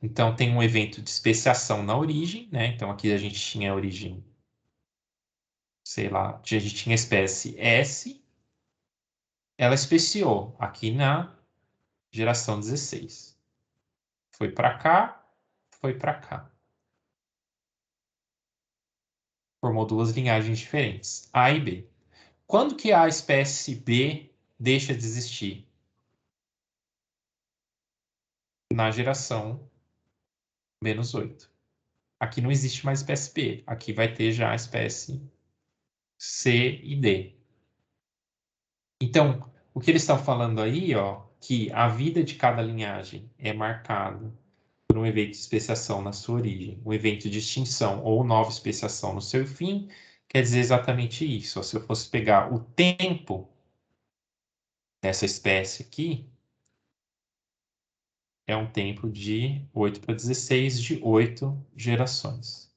Então, tem um evento de especiação na origem, né? Então, aqui a gente tinha a origem, sei lá, a gente tinha a espécie S, ela especiou aqui na geração 16. Foi para cá, foi para cá. Formou duas linhagens diferentes, A e B. Quando que a espécie B deixa de existir? Na geração -8. Aqui não existe mais espécie B. Aqui vai ter já a espécie C e D. Então, o que eles estão falando aí, ó, que a vida de cada linhagem é marcada por um evento de especiação na sua origem, um evento de extinção ou nova especiação no seu fim, quer dizer exatamente isso. Ó, se eu fosse pegar o tempo dessa espécie aqui, é um tempo de 8 para 16, de 8 gerações.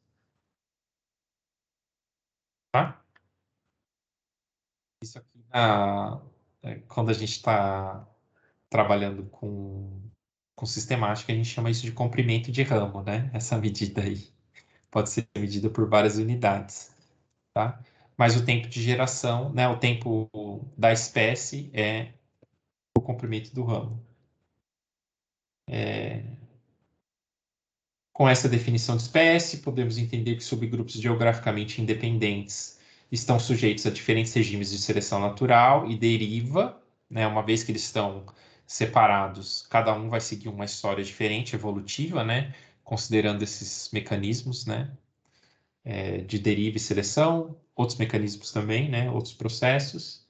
Tá? Isso aqui, quando a gente está trabalhando com com sistemática, a gente chama isso de comprimento de ramo, né? Essa medida aí pode ser medida por várias unidades, tá? Mas o tempo de geração, né? O tempo da espécie é o comprimento do ramo. Com essa definição de espécie, podemos entender que subgrupos geograficamente independentes estão sujeitos a diferentes regimes de seleção natural e deriva, né? Uma vez que eles estão separados, cada um vai seguir uma história diferente, evolutiva, né? Considerando esses mecanismos, né? De deriva e seleção, outros mecanismos também, né? Outros processos,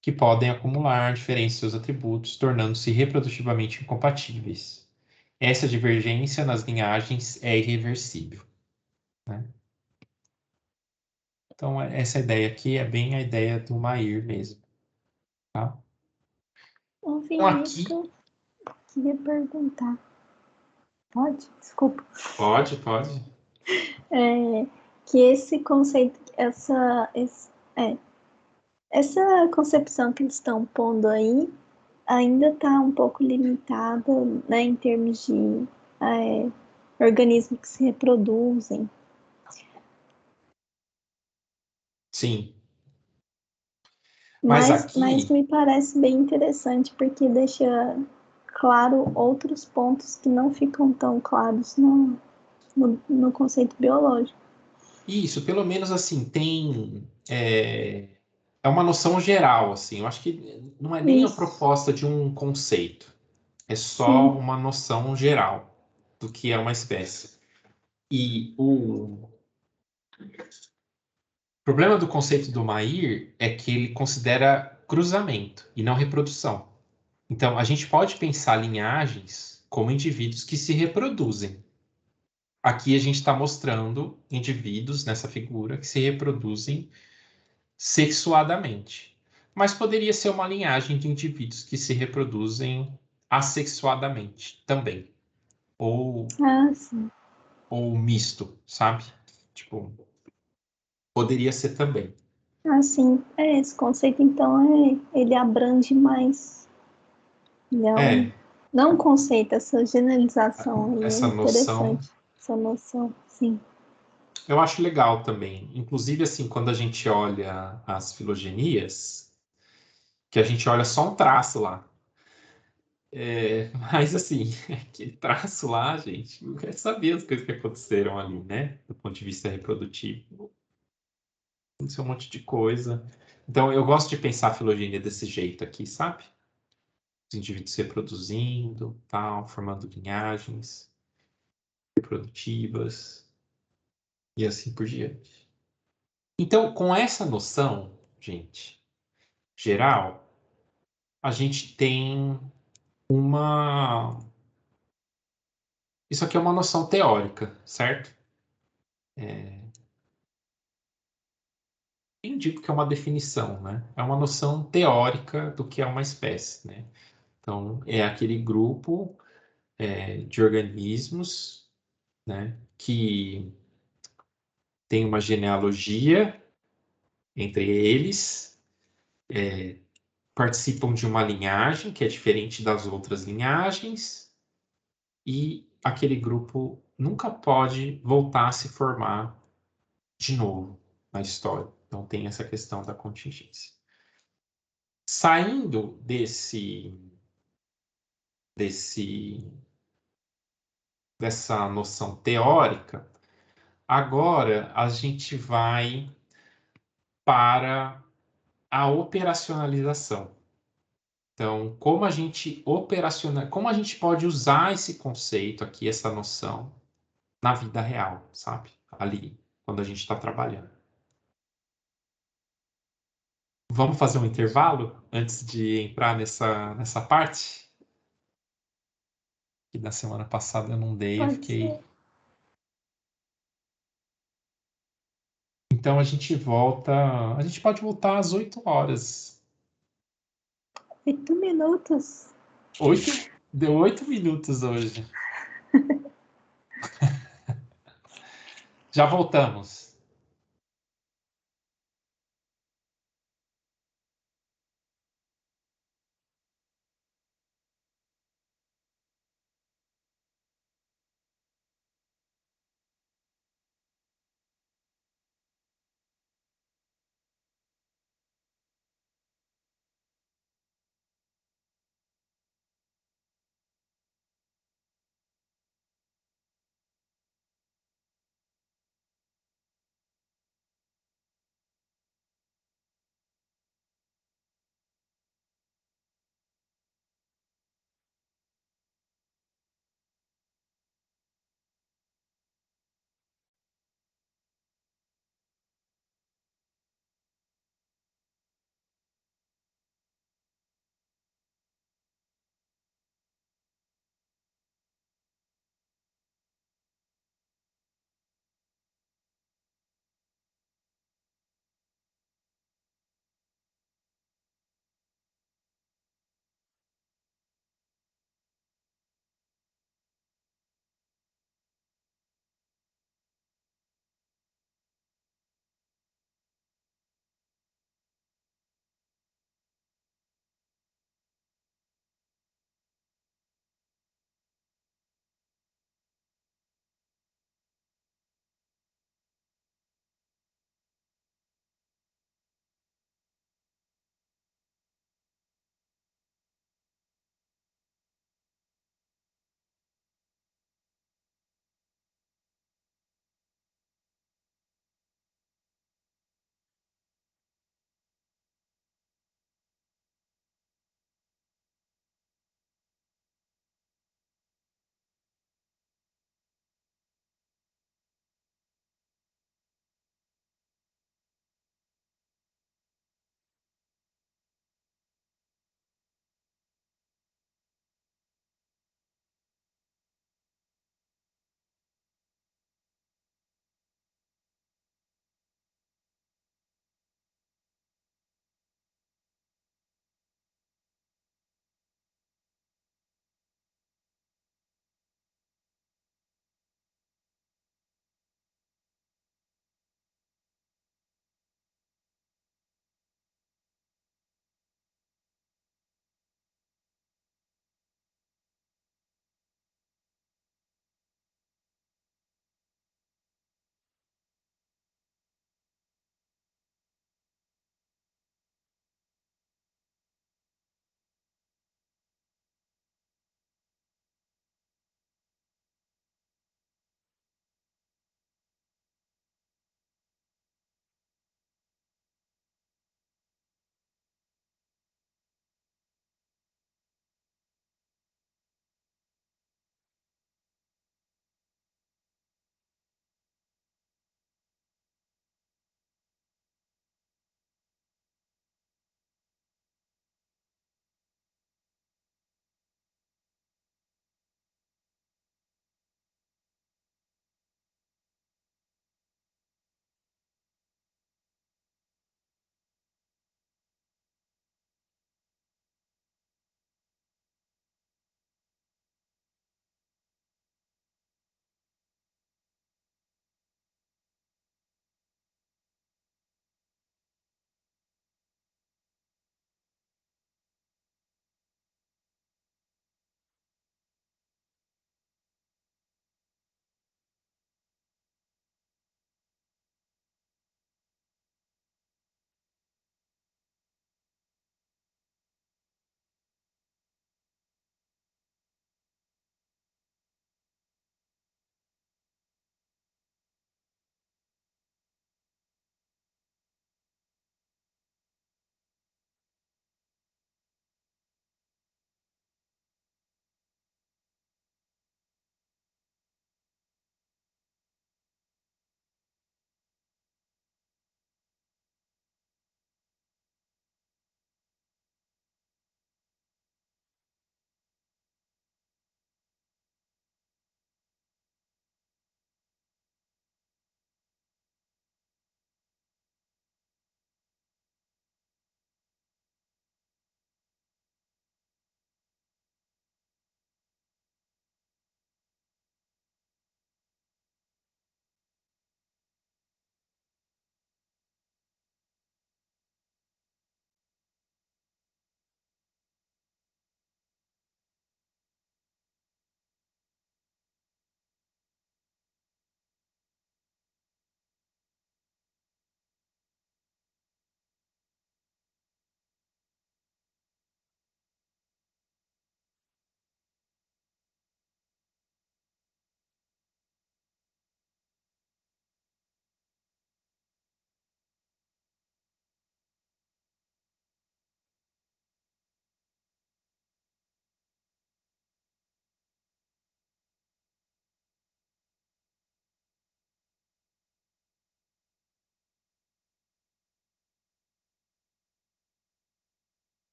que podem acumular diferentes seus atributos, tornando-se reprodutivamente incompatíveis. Essa divergência nas linhagens é irreversível, né? Então, essa ideia aqui é bem a ideia do Mayr mesmo, tá? Ô, Então, aqui... Vinícius, eu queria perguntar. Pode? Desculpa. Pode. Que esse conceito, essa concepção que eles estão pondo aí ainda está um pouco limitada, né, em termos de organismos que se reproduzem. Sim. Mas Mas aqui... me parece bem interessante, porque deixa claro outros pontos que não ficam tão claros no conceito biológico. Isso, pelo menos assim, tem... É uma noção geral, assim. Eu acho que não é nem a Isso, proposta de um conceito. É só sim. uma noção geral do que é uma espécie. E o problema do conceito do Mayr é que ele considera cruzamento e não reprodução. Então, a gente pode pensar linhagens como indivíduos que se reproduzem. Aqui a gente está mostrando indivíduos nessa figura que se reproduzem sexuadamente. Mas poderia ser uma linhagem de indivíduos que se reproduzem assexuadamente também. Ah, sim. Ou misto, sabe? Tipo, poderia ser também. Ah, sim. Esse conceito, então, ele abrange mais. Ele é É, não um conceito, essa generalização aí é essa noção interessante. Essa noção, sim. eu acho legal também. Inclusive, assim, quando a gente olha as filogenias, que a gente olha só um traço lá. Mas, assim, aquele traço lá, gente, não quer saber as coisas que aconteceram ali, né? Do ponto de vista reprodutivo. Aconteceu um monte de coisa. Então, eu gosto de pensar a filogenia desse jeito aqui, sabe? Os indivíduos se reproduzindo, tal, formando linhagens reprodutivas e assim por diante. Então, com essa noção, gente, geral, a gente tem uma... Isso aqui é uma noção teórica, certo? Eu digo que é uma definição, né? É uma noção teórica do que é uma espécie, né? Então, é aquele grupo de organismos, né, que tem uma genealogia entre eles, participam de uma linhagem que é diferente das outras linhagens, e aquele grupo nunca pode voltar a se formar de novo na história. Então tem essa questão da contingência. Saindo dessa noção teórica, agora a gente vai para a operacionalização. Então, como a gente pode usar esse conceito aqui, essa noção, na vida real, sabe? Ali, quando a gente está trabalhando. Vamos fazer um intervalo antes de entrar nessa parte? Que da semana passada eu não dei, eu Pode fiquei. ser. Então a gente volta. A gente pode voltar às 8 horas. 8 minutos. Deu 8 minutos hoje. Já voltamos.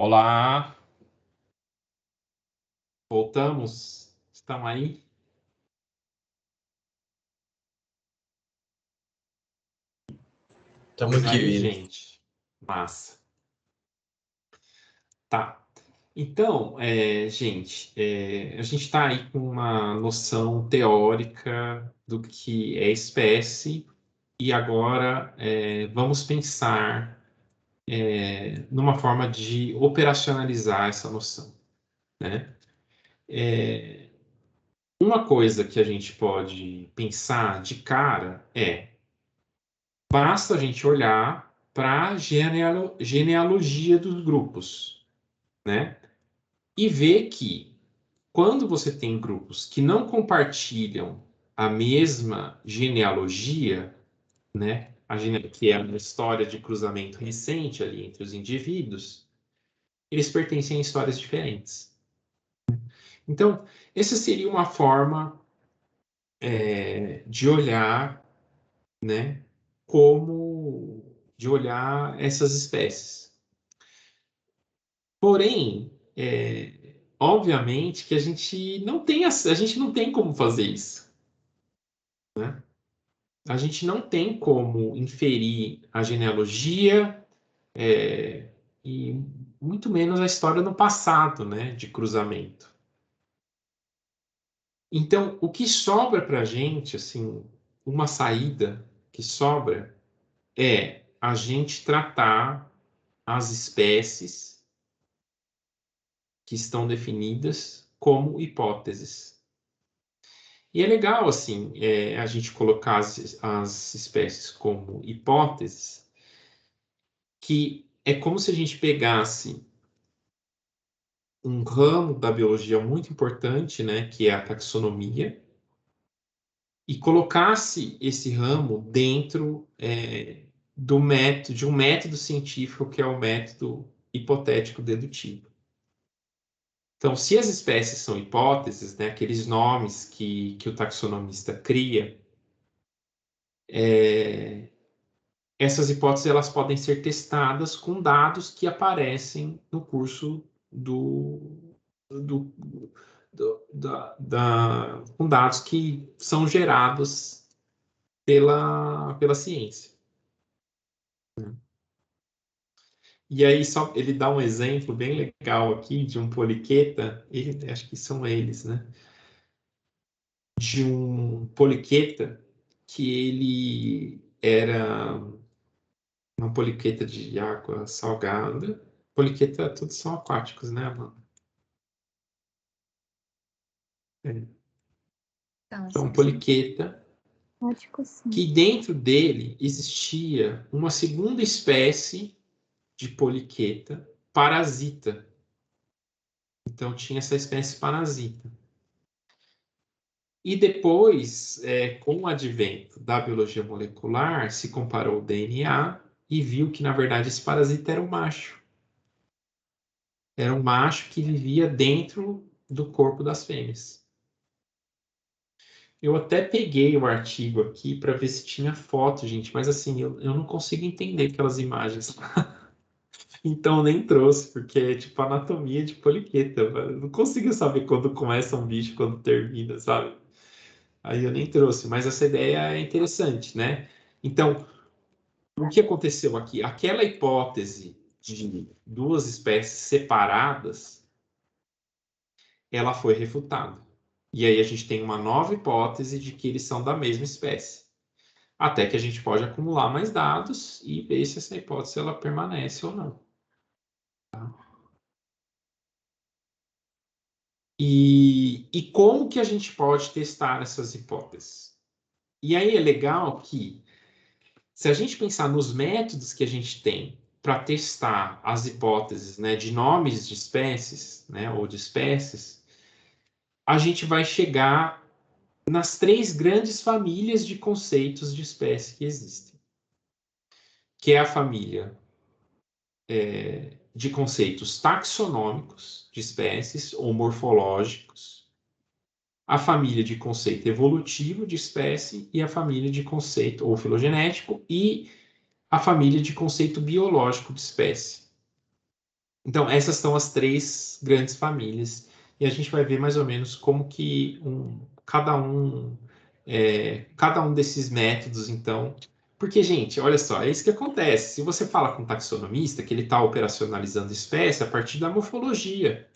Olá, voltamos. Estão aí? Estamos aqui, Aí, Vini. gente. Massa. Tá. Então, gente, a gente está aí com uma noção teórica do que é espécie e agora vamos pensar numa forma de operacionalizar essa noção, né? Uma coisa que a gente pode pensar de cara basta a gente olhar para a genealogia dos grupos, né? E ver que quando você tem grupos que não compartilham a mesma genealogia, né? Que é uma história de cruzamento recente ali entre os indivíduos, eles pertencem a histórias diferentes. Então, essa seria uma forma de olhar, né? De olhar essas espécies. Porém, obviamente que a gente não tem como fazer isso, né? A gente não tem como inferir a genealogia e muito menos a história no passado, né, de cruzamento. Então, o que sobra para a gente, assim, uma saída que sobra é a gente tratar as espécies que estão definidas como hipóteses. E é legal, assim, a gente colocar as espécies como hipóteses, que é como se a gente pegasse um ramo da biologia muito importante, né, que é a taxonomia, e colocasse esse ramo dentro de um método científico que é o método hipotético dedutivo. Então, se as espécies são hipóteses, né, aqueles nomes que o taxonomista cria, essas hipóteses elas podem ser testadas com dados que aparecem no curso do, com dados que são gerados pela ciência. E aí só ele dá um exemplo bem legal aqui de um poliqueta, acho que são eles, né? De um poliqueta que ele era uma poliqueta de água salgada. Poliqueta, todos são aquáticos, né, Amanda? Então, poliqueta, que dentro dele existia uma segunda espécie de poliqueta parasita. Então, tinha essa espécie parasita. E depois, com o advento da biologia molecular, se comparou o DNA e viu que, na verdade, esse parasita era um macho. Era um macho que vivia dentro do corpo das fêmeas. Eu até peguei o artigo aqui para ver se tinha foto, gente, mas assim, eu não consigo entender aquelas imagens. Então nem trouxe, porque é tipo anatomia de poliqueta. Eu não consigo saber quando começa um bicho, quando termina, sabe? Aí eu nem trouxe, mas essa ideia é interessante, né? Então, o que aconteceu aqui? Aquela hipótese de duas espécies separadas, ela foi refutada. E aí a gente tem uma nova hipótese de que eles são da mesma espécie. Até que a gente pode acumular mais dados e ver se essa hipótese ela permanece ou não. E como que a gente pode testar essas hipóteses? E aí é legal que, se a gente pensar nos métodos que a gente tem para testar as hipóteses, né, de nomes de espécies, né, ou de espécies, a gente vai chegar nas três grandes famílias de conceitos de espécie que existem, que é a família de conceitos taxonômicos de espécies ou morfológicos, a família de conceito evolutivo de espécie e a família de conceito ou filogenético e a família de conceito biológico de espécie. Então, essas são as 3 grandes famílias. E a gente vai ver mais ou menos como que cada um desses métodos, então. Porque, gente, olha só, é isso que acontece. Se você fala com um taxonomista que ele está operacionalizando espécie a partir da morfologia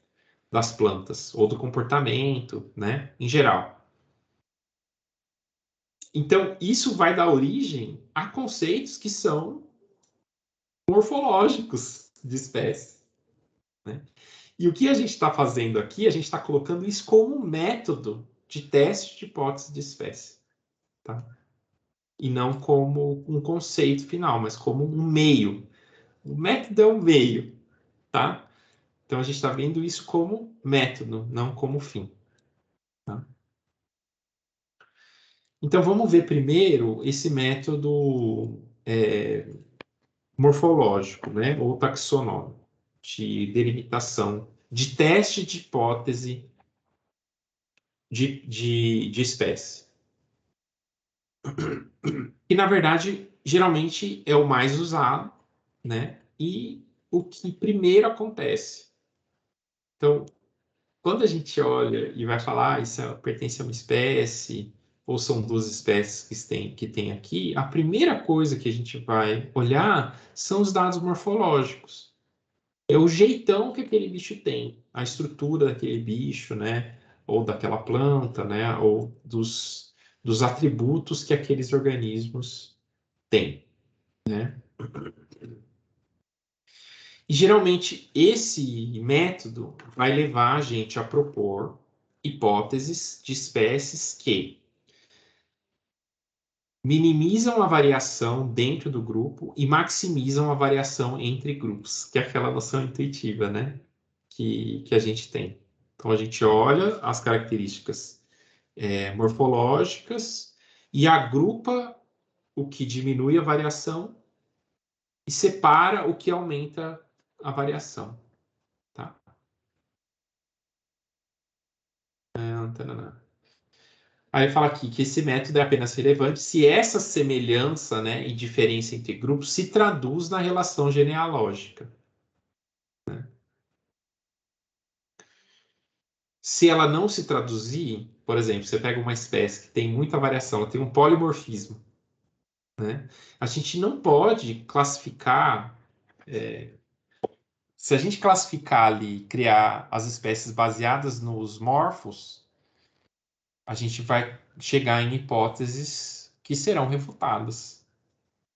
das plantas ou do comportamento, né, em geral. Então, isso vai dar origem a conceitos que são morfológicos de espécie, né? E o que a gente está fazendo aqui, a gente está colocando isso como um método de teste de hipótese de espécie, tá? E não como um conceito final, mas como um meio. O método é um meio, tá? Então a gente está vendo isso como método, não como fim. Tá? Então vamos ver primeiro esse método morfológico, né? Ou taxonômico, de delimitação, de teste de hipótese de espécie. Que, na verdade, geralmente é o mais usado, né? E o que primeiro acontece. Então, quando a gente olha e vai falar, isso pertence a uma espécie, ou são 2 espécies que tem aqui, a primeira coisa que a gente vai olhar são os dados morfológicos. É o jeitão que aquele bicho tem, a estrutura daquele bicho, né? Ou daquela planta, né? Ou dos atributos que aqueles organismos têm, né? E geralmente esse método vai levar a gente a propor hipóteses de espécies que minimizam a variação dentro do grupo e maximizam a variação entre grupos, que é aquela noção intuitiva, né? Que a gente tem. Então a gente olha as características morfológicas e agrupa o que diminui a variação e separa o que aumenta a variação, tá? Aí fala aqui que esse método é apenas relevante se essa semelhança, né, e diferença entre grupos se traduz na relação genealógica. Né? Se ela não se traduzir, por exemplo, você pega uma espécie que tem muita variação, ela tem um polimorfismo, né? A gente não pode classificar. Se a gente classificar ali, criar as espécies baseadas nos morfos, a gente vai chegar em hipóteses que serão refutadas,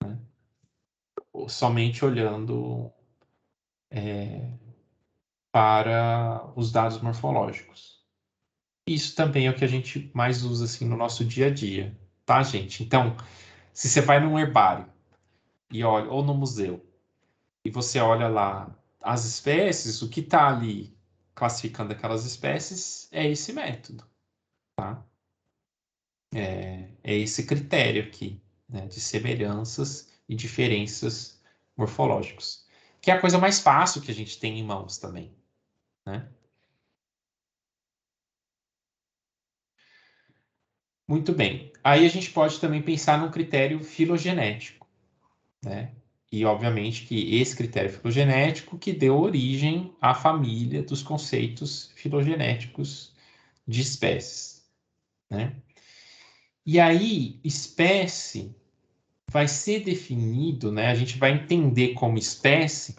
né? Somente olhando para os dados morfológicos. Isso também é o que a gente mais usa assim no nosso dia a dia, tá, gente? Então, se você vai num herbário e olha, ou no museu, e você olha lá as espécies, o que está ali classificando aquelas espécies é esse método, tá? É esse critério aqui, né, de semelhanças e diferenças morfológicos, que é a coisa mais fácil que a gente tem em mãos também, né? Muito bem. Aí a gente pode também pensar num critério filogenético, né? E obviamente que esse critério filogenético que deu origem à família dos conceitos filogenéticos de espécies, né? E aí, espécie vai ser definido, né? A gente vai entender como espécie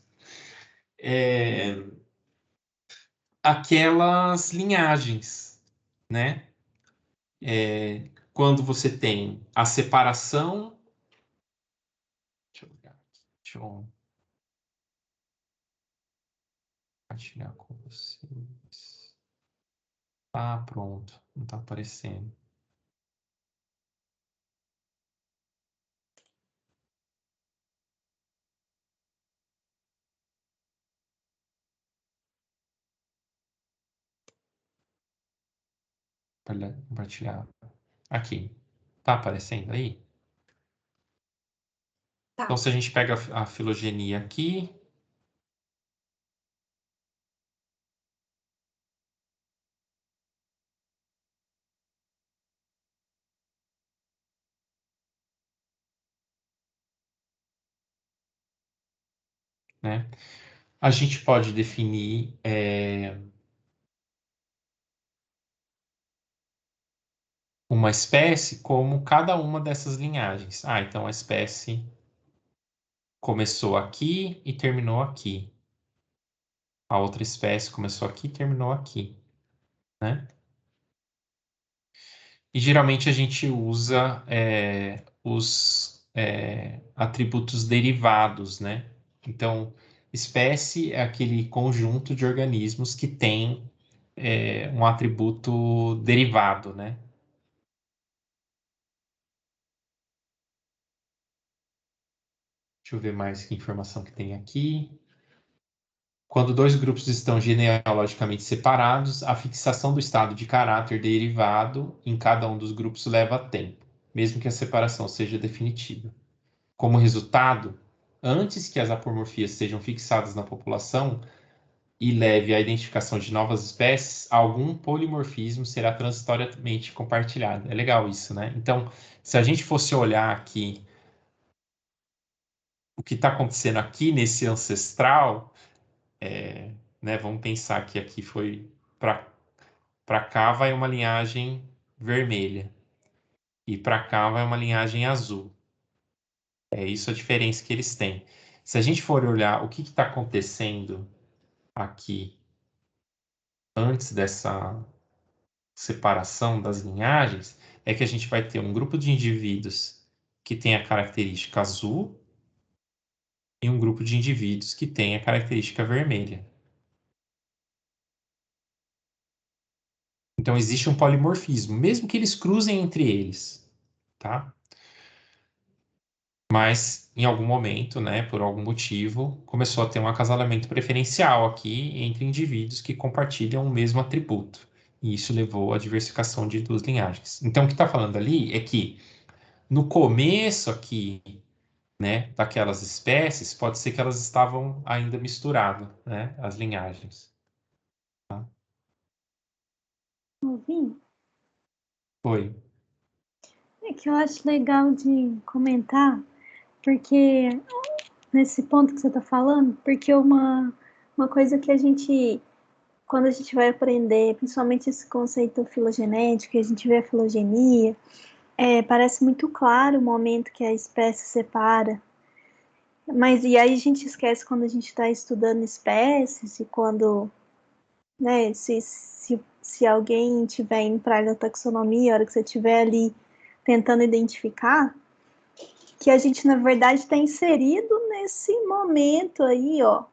aquelas linhagens, né? Quando você tem a separação. Deixa eu ver aqui. Deixa eu compartilhar com vocês. Ah, pronto. Não está aparecendo. Compartilhar. Aqui. Tá aparecendo aí? Tá. Então, se a gente pega a filogenia aqui, né? A gente pode definir uma espécie como cada uma dessas linhagens. Então a espécie começou aqui e terminou aqui. A outra espécie começou aqui e terminou aqui, né? E geralmente a gente usa os atributos derivados, né? Então, espécie é aquele conjunto de organismos que tem um atributo derivado, né? Deixa eu ver mais que informação que tem aqui. Quando dois grupos estão genealogicamente separados, a fixação do estado de caráter derivado em cada um dos grupos leva tempo, mesmo que a separação seja definitiva. Como resultado, antes que as apomorfias sejam fixadas na população e leve à identificação de novas espécies, algum polimorfismo será transitoriamente compartilhado. É legal isso, né? Então, se a gente fosse olhar aqui o que está acontecendo aqui nesse ancestral, né, vamos pensar que aqui foi para cá vai uma linhagem vermelha e para cá vai uma linhagem azul. É isso a diferença que eles têm. Se a gente for olhar o que está acontecendo aqui antes dessa separação das linhagens, é que a gente vai ter um grupo de indivíduos que tem a característica azul e um grupo de indivíduos que tem a característica vermelha. Então existe um polimorfismo, mesmo que eles cruzem entre eles, tá? Mas em algum momento, né, por algum motivo, começou a ter um acasalamento preferencial aqui entre indivíduos que compartilham o mesmo atributo. E isso levou à diversificação de duas linhagens. Então, o que está falando ali é que no começo aqui, né, daquelas espécies, pode ser que elas estavam ainda misturadas, né, as linhagens. Tá? Ouvi? Foi. É que eu acho legal de comentar, porque nesse ponto que você está falando, porque uma coisa que a gente, quando a gente vai aprender, principalmente esse conceito filogenético, que a gente vê a filogenia, parece muito claro o momento que a espécie separa. Mas e aí a gente esquece quando a gente está estudando espécies e quando, né, se alguém tiver em praga da taxonomia, a hora que você estiver ali tentando identificar, que a gente, na verdade, está inserido nesse momento aí, ó,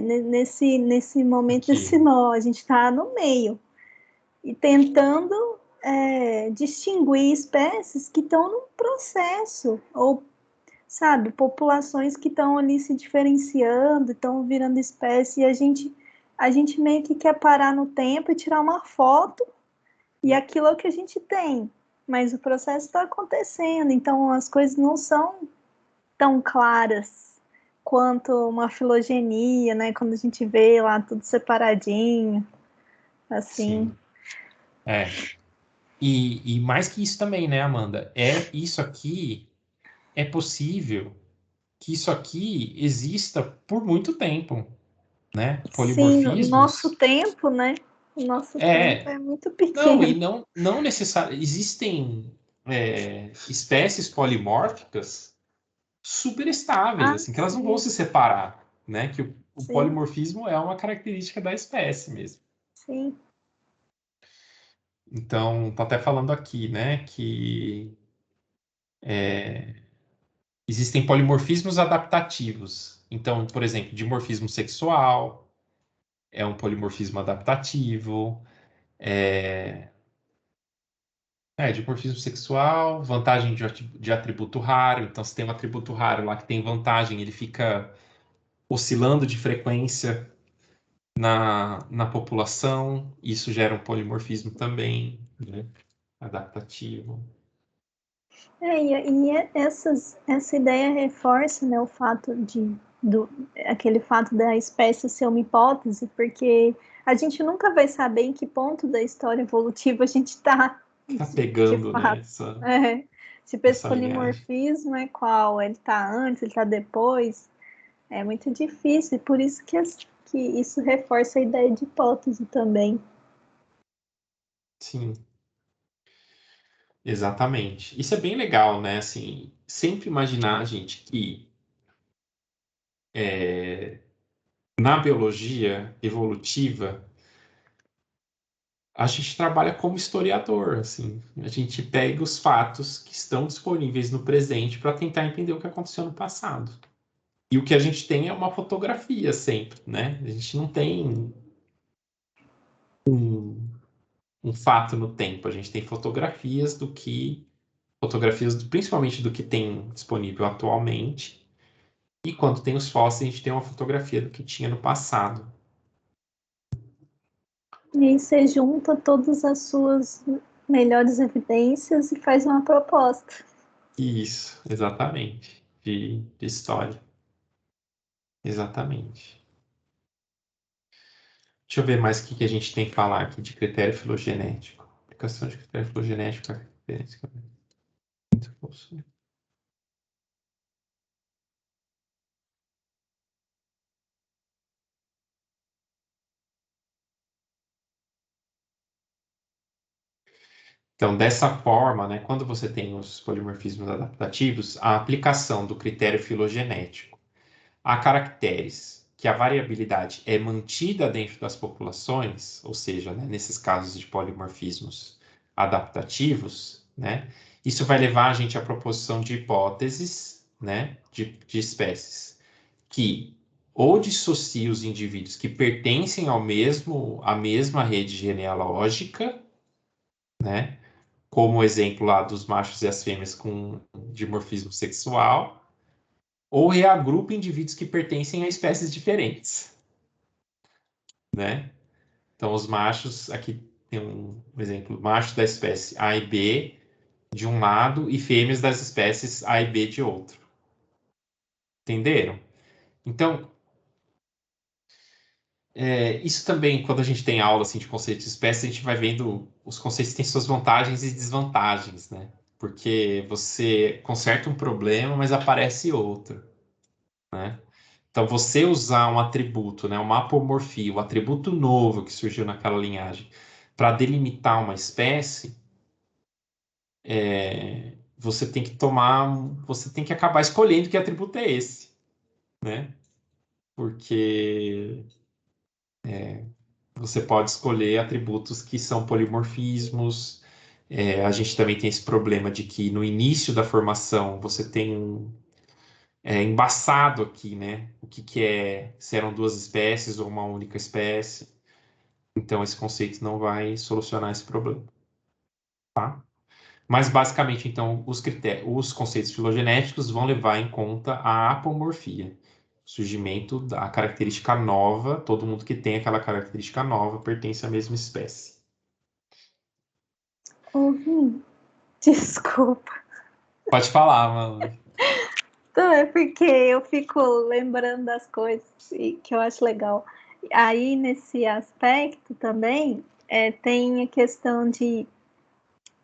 nesse momento Aqui. desse nó, a gente está no meio e tentando distinguir espécies que estão no processo, ou, sabe, populações que estão ali se diferenciando, estão virando espécie, e a gente meio que quer parar no tempo e tirar uma foto, e aquilo é o que a gente tem, mas o processo está acontecendo, então as coisas não são tão claras quanto uma filogenia, né? Quando a gente vê lá tudo separadinho, assim. Sim. E mais que isso também, né, Amanda? Isso aqui é possível que isso aqui exista por muito tempo, né? Sim, no nosso Polimorfismos. tempo, né? O nosso tempo é muito pequeno. E não necessariamente. Existem espécies polimórficas super estáveis, assim, que elas não vão Sim, se separar, né? Que o sim, polimorfismo é uma característica da espécie mesmo. sim. Então, tá até falando aqui, né, que existem polimorfismos adaptativos. Então, por exemplo, dimorfismo sexual é um polimorfismo adaptativo. Dimorfismo sexual, vantagem de atributo raro. Então, se tem um atributo raro lá que tem vantagem, ele fica oscilando de frequência na população. Isso gera um polimorfismo também, né? Adaptativo. Essa ideia reforça, né, o fato aquele fato da espécie ser uma hipótese, porque a gente nunca vai saber em que ponto da história evolutiva a gente está, Tá de pegando, né, fato. Tipo, esse essa linhagem. polimorfismo é qual? Ele está antes, ele está depois? É muito difícil, e por isso que isso reforça a ideia de hipótese também. Sim, exatamente. Isso é bem legal, né? Assim, sempre imaginar, gente, que na biologia evolutiva a gente trabalha como historiador, assim. A gente pega os fatos que estão disponíveis no presente para tentar entender o que aconteceu no passado. E o que a gente tem é uma fotografia sempre, né? A gente não tem um fato no tempo, a gente tem principalmente do que tem disponível atualmente. E quando tem os fósseis, a gente tem uma fotografia do que tinha no passado. E aí você junta todas as suas melhores evidências e faz uma proposta. Isso, exatamente. De história. Exatamente. Deixa eu ver mais o que a gente tem que falar aqui de critério filogenético. Aplicação de critério filogenético à característica. Muito bom. Então, dessa forma, né, quando você tem os polimorfismos adaptativos, a aplicação do critério filogenético a caracteres que a variabilidade é mantida dentro das populações, ou seja, né, nesses casos de polimorfismos adaptativos, né, isso vai levar a gente à proposição de hipóteses, né, de espécies que ou dissociam os indivíduos que pertencem à mesma rede genealógica, né, como o exemplo lá dos machos e as fêmeas com dimorfismo sexual, ou reagrupa indivíduos que pertencem a espécies diferentes, né? Então, os machos, aqui tem um exemplo, machos da espécie A e B de um lado e fêmeas das espécies A e B de outro. Entenderam? Então, isso também, quando a gente tem aula assim, de conceitos de espécie, a gente vai vendo os conceitos têm suas vantagens e desvantagens, né? Porque você conserta um problema, mas aparece outro, né? Então, você usar um atributo, né, uma apomorfia, o atributo novo que surgiu naquela linhagem, para delimitar uma espécie, você tem que acabar escolhendo que atributo é esse, né? Porque você pode escolher atributos que são polimorfismos. A gente também tem esse problema de que no início da formação você tem embaçado aqui, né? O que é, se eram duas espécies ou uma única espécie. Então, esse conceito não vai solucionar esse problema, tá? Mas, basicamente, então, os conceitos filogenéticos vão levar em conta a apomorfia, o surgimento da característica nova, todo mundo que tem aquela característica nova pertence à mesma espécie. Ouvi. Desculpa. Pode falar, mano. Então, é porque eu fico lembrando das coisas que eu acho legal. Aí, nesse aspecto também, tem a questão de,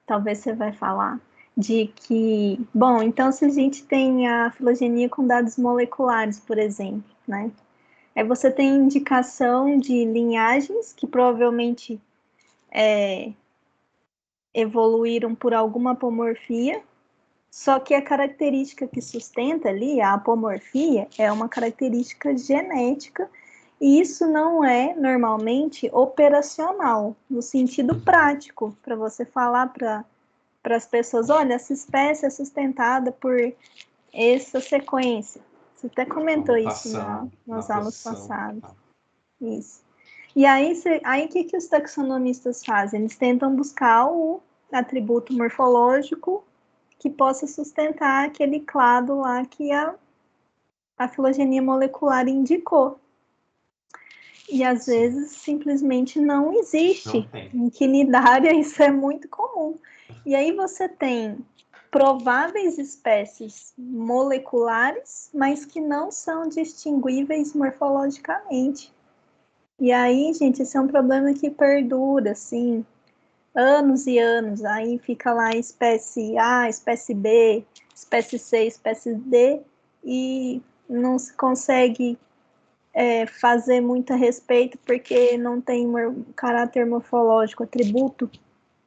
talvez você vai falar, de que, bom, então se a gente tem a filogenia com dados moleculares, por exemplo, né? Aí você tem indicação de linhagens que provavelmente evoluíram por alguma apomorfia, só que a característica que sustenta ali, a apomorfia, é uma característica genética, e isso não é normalmente operacional, no sentido prático, para você falar para as pessoas, olha, essa espécie é sustentada por essa sequência. Você até comentou isso nas aulas passadas. Isso. E aí o que os taxonomistas fazem? Eles tentam buscar o atributo morfológico que possa sustentar aquele clado lá que a filogenia molecular indicou. E às vezes simplesmente não existe. Em quinidária isso é muito comum. E aí você tem prováveis espécies moleculares, mas que não são distinguíveis morfologicamente. E aí, gente, esse é um problema que perdura, assim, anos e anos. Aí fica lá espécie A, espécie B, espécie C, espécie D, e não se consegue fazer muito a respeito porque não tem caráter morfológico, atributo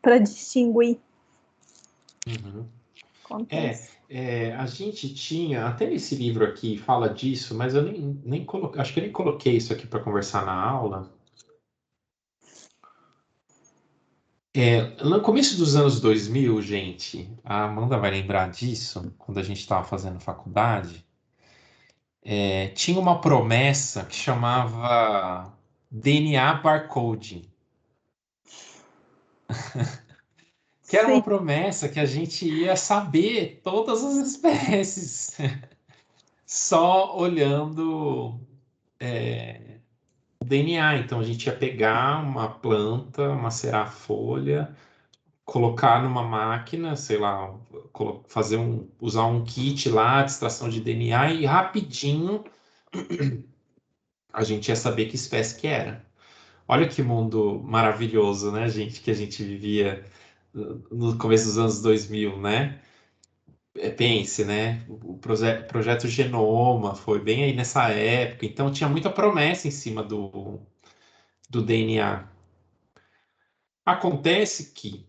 para distinguir. Uhum. Acontece. A gente tinha, até esse livro aqui fala disso, mas eu nem coloquei, acho que eu nem coloquei isso aqui para conversar na aula. No começo dos anos 2000, gente, a Amanda vai lembrar disso, quando a gente estava fazendo faculdade, tinha uma promessa que chamava DNA barcoding, que era uma Sim. promessa que a gente ia saber todas as espécies, só olhando o DNA. Então a gente ia pegar uma planta, macerar a folha, colocar numa máquina, sei lá, usar um kit lá de extração de DNA e rapidinho a gente ia saber que espécie que era. Olha que mundo maravilhoso, né, gente, que a gente vivia no começo dos anos 2000, né? Pense, né? O projeto Genoma foi bem aí nessa época, então tinha muita promessa em cima do DNA. Acontece que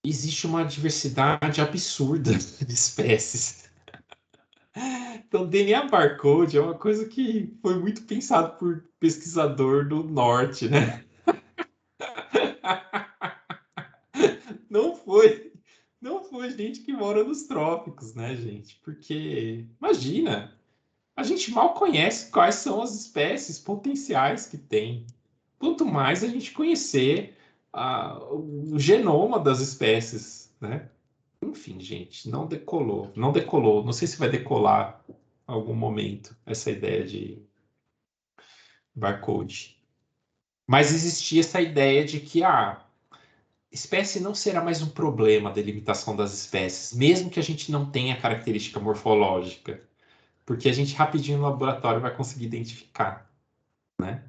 existe uma diversidade absurda de espécies. Então, DNA barcode é uma coisa que foi muito pensado por pesquisador do norte, né? Não foi, não foi gente que mora nos trópicos, né, gente? Porque, imagina, a gente mal conhece quais são as espécies potenciais que tem. Quanto mais a gente conhecer o genoma das espécies, né? Enfim, gente, não decolou. Não decolou. Não sei se vai decolar em algum momento essa ideia de barcode. Mas existia essa ideia de que a espécie não será mais um problema da delimitação das espécies, mesmo que a gente não tenha característica morfológica, porque a gente rapidinho no laboratório vai conseguir identificar, né?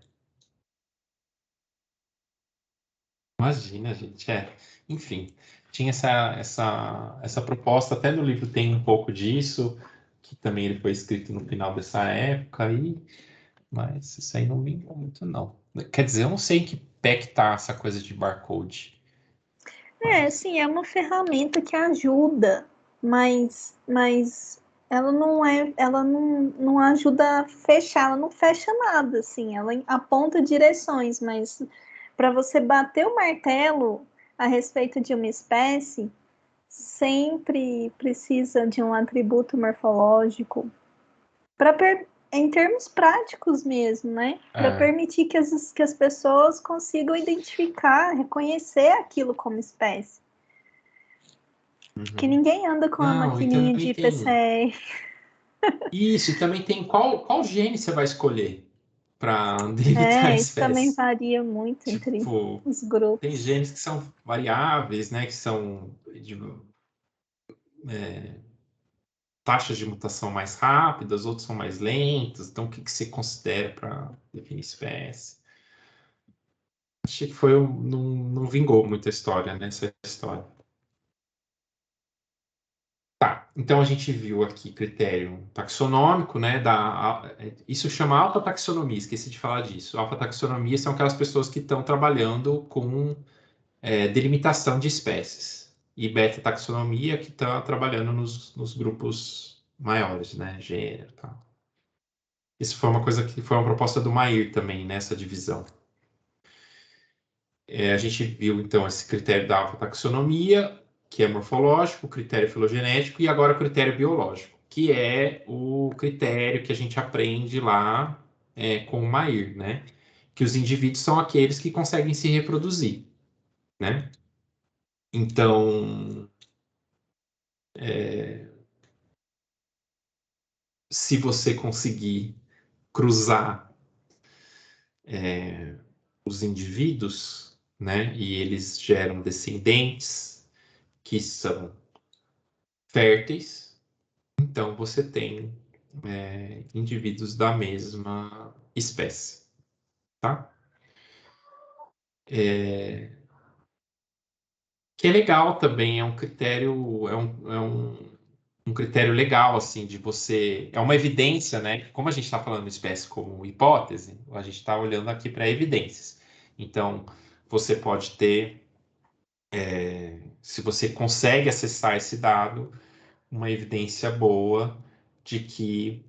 Imagina, gente, Enfim, tinha essa proposta, até no livro tem um pouco disso, que também ele foi escrito no final dessa época aí, mas isso aí não me vingou muito, não. Quer dizer, eu não sei em que pé que tá essa coisa de barcode. Sim, é uma ferramenta que ajuda, mas ela não ajuda a fechar, ela não fecha nada, assim, ela aponta direções, mas para você bater o martelo a respeito de uma espécie, sempre precisa de um atributo morfológico em termos práticos mesmo, né? Para É, permitir que as pessoas consigam identificar, reconhecer aquilo como espécie. Que uhum. ninguém anda com a Não, e maquininha também de tem PCR. isso, e também tem qual gene você vai escolher para delimitar a Isso também espécie. varia muito entre Tipo, os tem grupos. genes que são variáveis, né? Que são de taxas de mutação mais rápidas, outros são mais lentos. Então, o que você considera para definir espécie? Achei que não vingou muito a história, né? Essa história. Tá, então a gente viu aqui critério taxonômico, né? Isso chama alta taxonomia, esqueci de falar disso. Alta taxonomia são aquelas pessoas que estão trabalhando com delimitação de espécies. E beta taxonomia que está trabalhando nos grupos maiores, né? Gênero e tal. Isso foi uma coisa que foi uma proposta do Mair também, nessa divisão. A gente viu, então, esse critério da alfa taxonomia, que é morfológico, o critério filogenético, e agora o critério biológico, que é o critério que a gente aprende lá com o Mair, né? Que os indivíduos são aqueles que conseguem se reproduzir, né? Então, se você conseguir cruzar os indivíduos, né? E eles geram descendentes que são férteis, então você tem indivíduos da mesma espécie, tá? Que é legal também, é um critério, um critério legal, assim, de você... É uma evidência, né? Como a gente está falando de espécie como hipótese, a gente está olhando aqui para evidências. Então, você pode ter, se você consegue acessar esse dado, uma evidência boa de que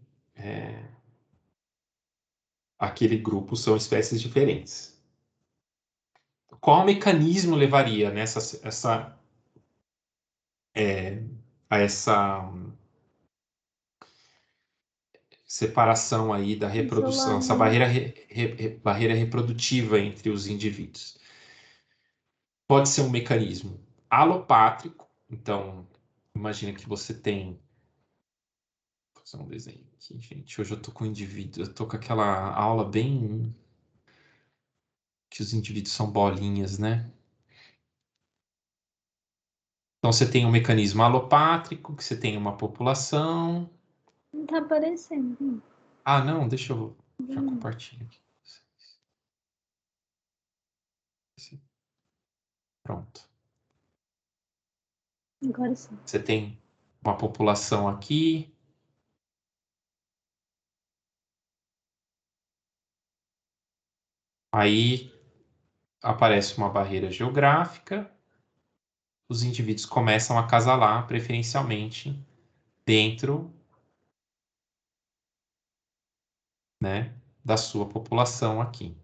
aquele grupo são espécies diferentes. Qual mecanismo levaria nessa a essa separação aí da reprodução, essa Isolamento. barreira reprodutiva entre os indivíduos? Pode ser um mecanismo alopátrico, então imagina que você tem... Vou fazer um desenho aqui, gente. Hoje eu tô com indivíduo, eu tô com aquela aula bem que os indivíduos são bolinhas, né? Então você tem um mecanismo alopátrico, que você tem uma população. Não tá aparecendo. Ah, não, deixa eu já compartilhar aqui. Pronto. Agora sim. Você tem uma população aqui. Aí aparece uma barreira geográfica. Os indivíduos começam a acasalar preferencialmente dentro, né, da sua população aqui.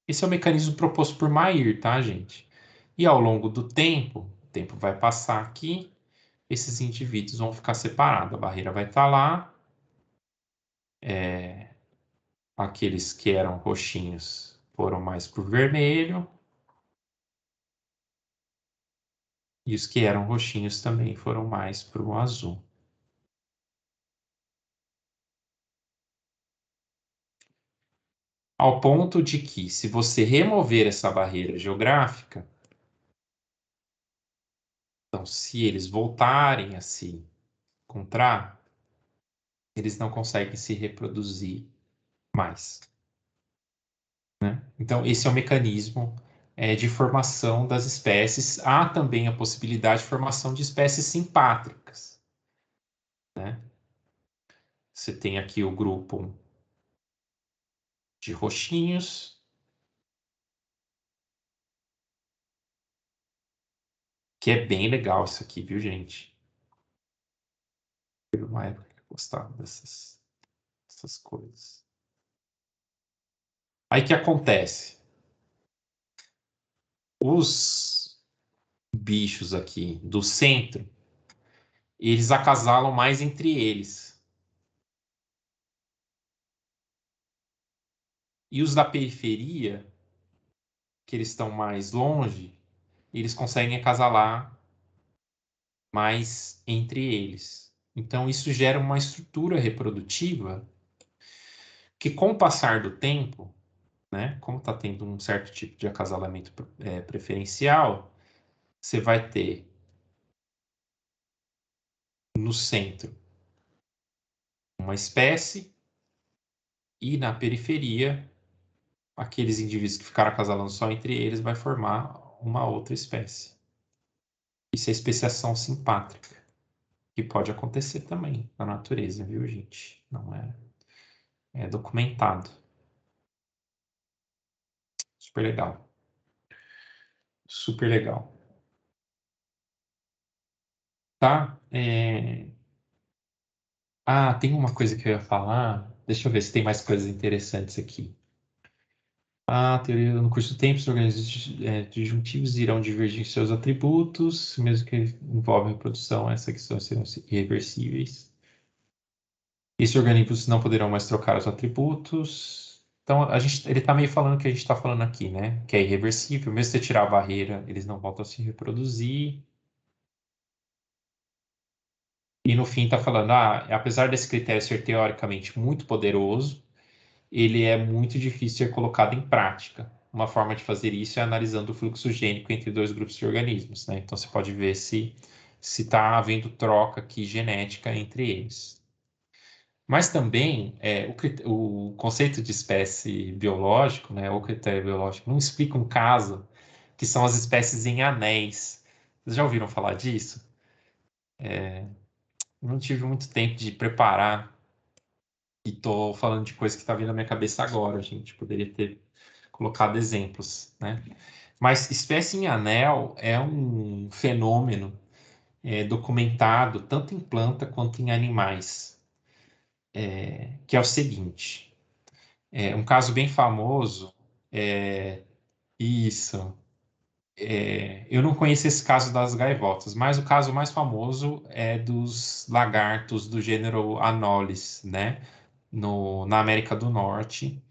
Esse é o mecanismo proposto por Mayr, tá, gente? E ao longo do tempo, o tempo vai passar aqui, esses indivíduos vão ficar separados. A barreira vai estar lá. Aqueles que eram roxinhos foram mais para o vermelho. E os que eram roxinhos também foram mais para o azul. Ao ponto de que, se você remover essa barreira geográfica, então, se eles voltarem a se encontrar, eles não conseguem se reproduzir mais, né? Então, esse é o mecanismo de formação das espécies. Há também a possibilidade de formação de espécies simpátricas, né? Você tem aqui o grupo de roxinhos, que é bem legal isso aqui, viu, gente? Teve uma época que eu gostava dessas coisas. Aí o que acontece? Os bichos aqui do centro, eles acasalam mais entre eles. E os da periferia, que eles estão mais longe, eles conseguem acasalar mais entre eles. Então, isso gera uma estrutura reprodutiva que, com o passar do tempo, né, como está tendo um certo tipo de acasalamento preferencial, você vai ter no centro uma espécie e na periferia, aqueles indivíduos que ficaram acasalando só entre eles vai formar uma outra espécie. Isso é especiação simpátrica, que pode acontecer também na natureza, viu, gente? Não é documentado. Super legal. Super legal. Tá? Ah, tem uma coisa que eu ia falar. Deixa eu ver se tem mais coisas interessantes aqui. Teoria no curso do tempo, os organismos disjuntivos irão divergir em seus atributos, mesmo que envolvem reprodução, essas questões serão irreversíveis. Esses organismos não poderão mais trocar os atributos. Então, ele está meio falando o que a gente está falando aqui, né? Que é irreversível, mesmo se você tirar a barreira, eles não voltam a se reproduzir. E no fim está falando, apesar desse critério ser teoricamente muito poderoso, ele é muito difícil de ser colocado em prática. Uma forma de fazer isso é analisando o fluxo gênico entre dois grupos de organismos, né? Então você pode ver se está havendo troca aqui genética entre eles. Mas também o conceito de espécie biológico, né, ou critério biológico, não explica um caso que são as espécies em anéis. Vocês já ouviram falar disso? não tive muito tempo de preparar e tô falando de coisa que está vindo na minha cabeça agora. A gente poderia ter colocado exemplos, né? Mas espécie em anel é um fenômeno documentado tanto em planta quanto em animais, que é o seguinte. Um caso bem famoso é isso. Eu não conheço esse caso das gaivotas, mas o caso mais famoso é dos lagartos do gênero Anolis, né? Na América do Norte,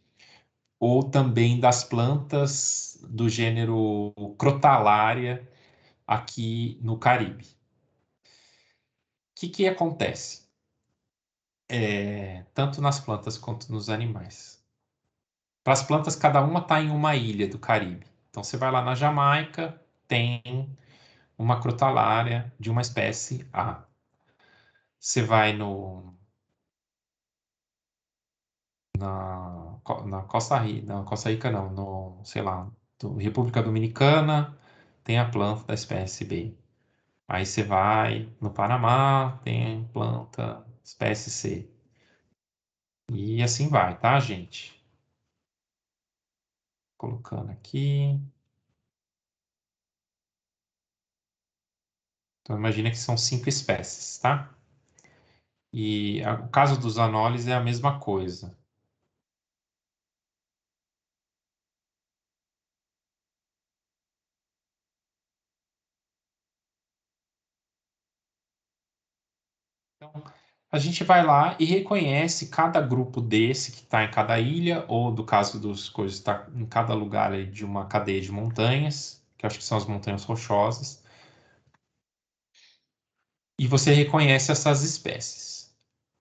ou também das plantas do gênero Crotalária aqui no Caribe. O que acontece? Tanto nas plantas quanto nos animais. Para as plantas, cada uma está em uma ilha do Caribe. Então, você vai lá na Jamaica, tem uma crotalária de uma espécie A. Você vai na Costa Rica, não, Costa Rica não, sei lá, República Dominicana, tem a planta da espécie B. Aí você vai no Panamá, tem planta espécie C. E assim vai, tá, gente? Colocando aqui. Então, imagina que são 5 espécies, tá? E o caso dos anólis é a mesma coisa. Então, a gente vai lá e reconhece cada grupo desse que está em cada ilha, ou do caso dos coisas, está em cada lugar aí de uma cadeia de montanhas, que eu acho que são as montanhas rochosas, e você reconhece essas espécies.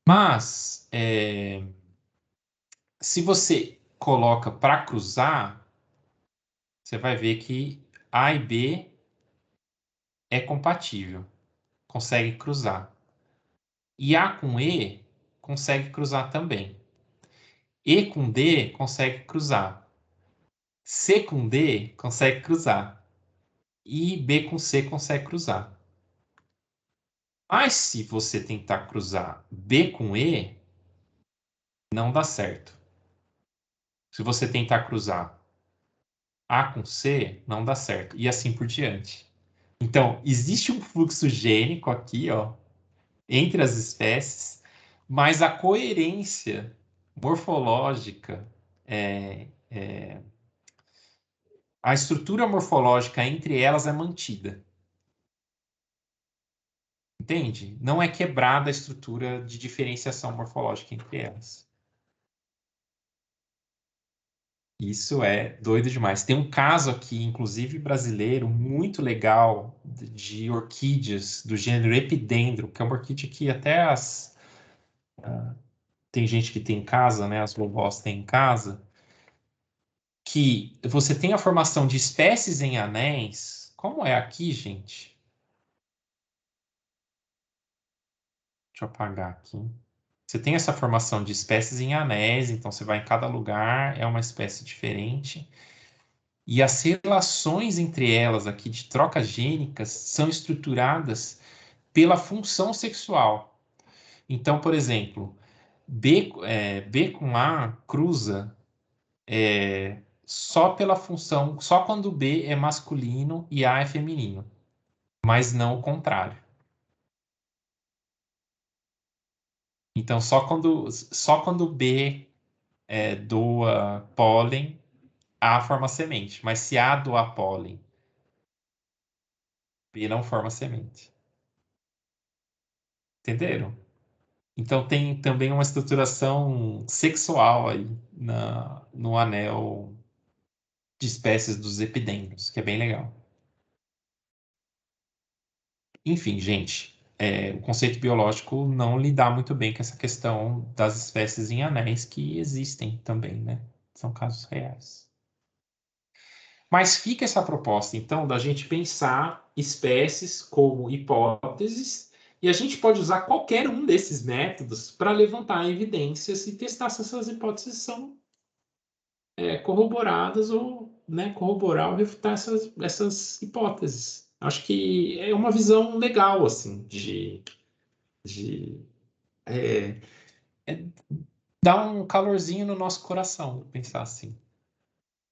Mas, se você coloca para cruzar, você vai ver que A e B é compatível, consegue cruzar. E A com E consegue cruzar também. E com D consegue cruzar. C com D consegue cruzar. E B com C consegue cruzar. Mas se você tentar cruzar B com E, não dá certo. Se você tentar cruzar A com C, não dá certo. E assim por diante. Então, existe um fluxo gênico aqui, ó, entre as espécies, mas a coerência morfológica, a estrutura morfológica entre elas é mantida. Entende? Não é quebrada a estrutura de diferenciação morfológica entre elas. Isso é doido demais. Tem um caso aqui, inclusive brasileiro, muito legal de orquídeas do gênero Epidendro, que é uma orquídea que até tem gente que tem em casa, né? As vovós têm em casa, que você tem a formação de espécies em anéis. Como é aqui, gente? Deixa eu apagar aqui. Você tem essa formação de espécies em anéis, então você vai em cada lugar, é uma espécie diferente. E as relações entre elas aqui de trocas gênicas são estruturadas pela função sexual. Então, por exemplo, B com A cruza só pela função, só quando B é masculino e A é feminino, mas não o contrário. Então, só quando B doa pólen, A forma semente. Mas se A doar pólen, B não forma semente. Entenderam? Então tem também uma estruturação sexual aí no anel de espécies dos epidendros, que é bem legal. Enfim, gente, o conceito biológico não lida muito bem com essa questão das espécies em anéis que existem também, né? São casos reais. Mas fica essa proposta, então, da gente pensar espécies como hipóteses, e a gente pode usar qualquer um desses métodos para levantar evidências e testar se essas hipóteses são corroboradas ou, né, corroborar ou refutar essas hipóteses. Acho que é uma visão legal, assim, de é, é dar um calorzinho no nosso coração, pensar assim.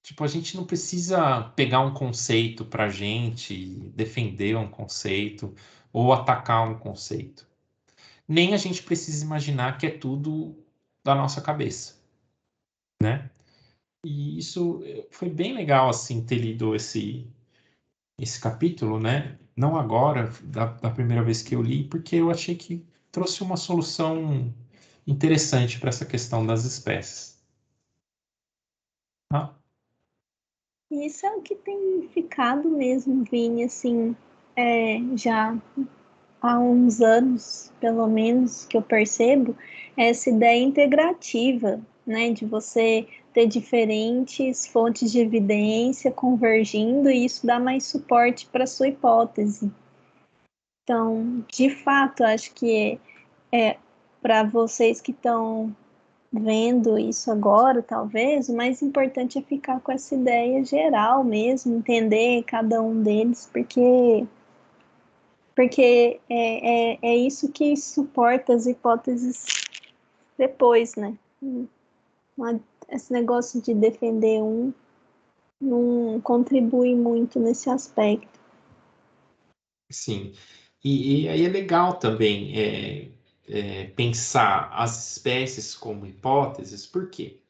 Tipo, a gente não precisa pegar um conceito pra gente, defender um conceito ou atacar um conceito. Nem a gente precisa imaginar que é tudo da nossa cabeça, né? E isso foi bem legal, assim, ter lido esse capítulo, né? Não agora, da primeira vez que eu li, porque eu achei que trouxe uma solução interessante para essa questão das espécies. Tá? E isso é o que tem ficado mesmo, Vini, assim, já há uns anos, pelo menos, que eu percebo, essa ideia integrativa, né, de você ter diferentes fontes de evidência convergindo e isso dá mais suporte para a sua hipótese. Então, de fato, acho que para vocês que estão vendo isso agora, talvez, o mais importante é ficar com essa ideia geral mesmo, entender cada um deles, porque é isso que suporta as hipóteses depois, né? Esse negócio de defender um não contribui muito nesse aspecto. Sim. E aí é legal também pensar as espécies como hipóteses, por quê?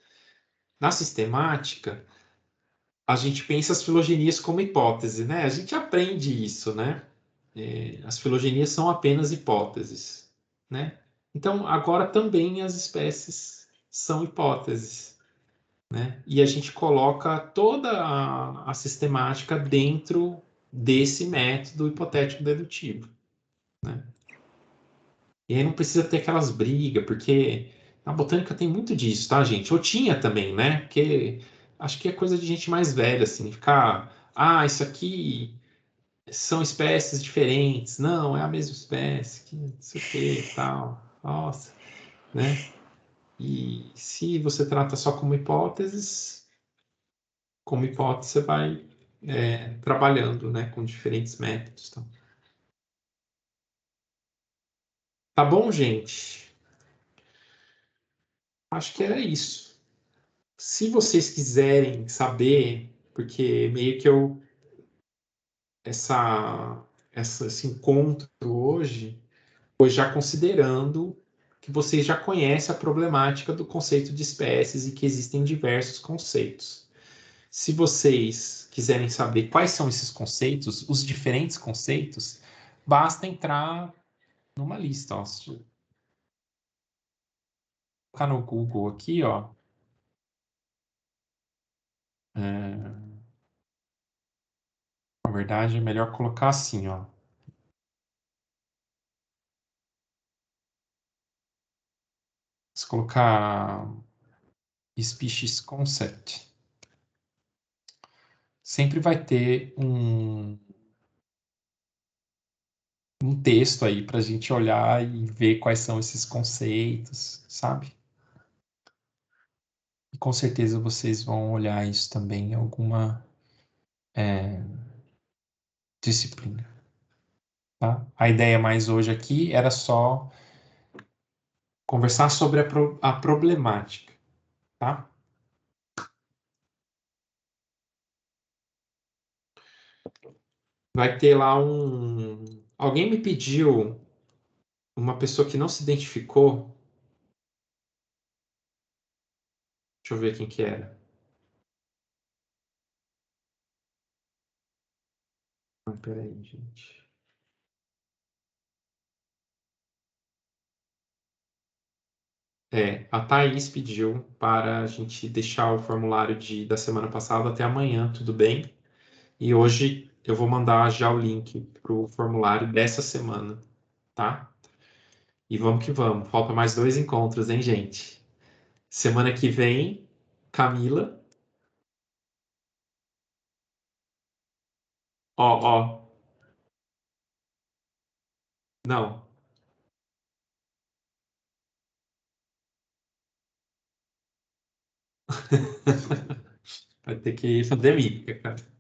Na sistemática, a gente pensa as filogenias como hipótese, né? A gente aprende isso, né? As filogenias são apenas hipóteses, né? Então, agora também as espécies são hipóteses, né? E a gente coloca toda a sistemática dentro desse método hipotético dedutivo, né? E aí não precisa ter aquelas brigas, porque na botânica tem muito disso, tá, gente? Ou tinha também, né? Porque acho que é coisa de gente mais velha, assim, ficar, isso aqui são espécies diferentes. Não, é a mesma espécie, que não sei o que, tal. Nossa, né? E se você trata só como hipótese você vai trabalhando, né, com diferentes métodos. Tá? Tá bom, gente? Acho que era isso. Se vocês quiserem saber, porque meio que esse encontro hoje foi já considerando que vocês já conhecem a problemática do conceito de espécies e que existem diversos conceitos. Se vocês quiserem saber quais são esses conceitos, os diferentes conceitos, basta entrar numa lista. Ó. Se eu colocar no Google aqui, ó. Na verdade, é melhor colocar assim, ó. Se colocar species concept, sempre vai ter um texto aí para a gente olhar e ver quais são esses conceitos, sabe? E com certeza vocês vão olhar isso também em alguma disciplina, tá? A ideia mais hoje aqui era só conversar sobre a problemática, tá? Vai ter lá Alguém me pediu uma pessoa que não se identificou. Deixa eu ver quem que era. Peraí, gente. A Thaís pediu para a gente deixar o formulário da semana passada até amanhã, tudo bem? E hoje eu vou mandar já o link para o formulário dessa semana, tá? E vamos que vamos. Falta mais 2 encontros, hein, gente? Semana que vem, Camila. Ó, ó. Não. Vai ter que fazer mímica, cara.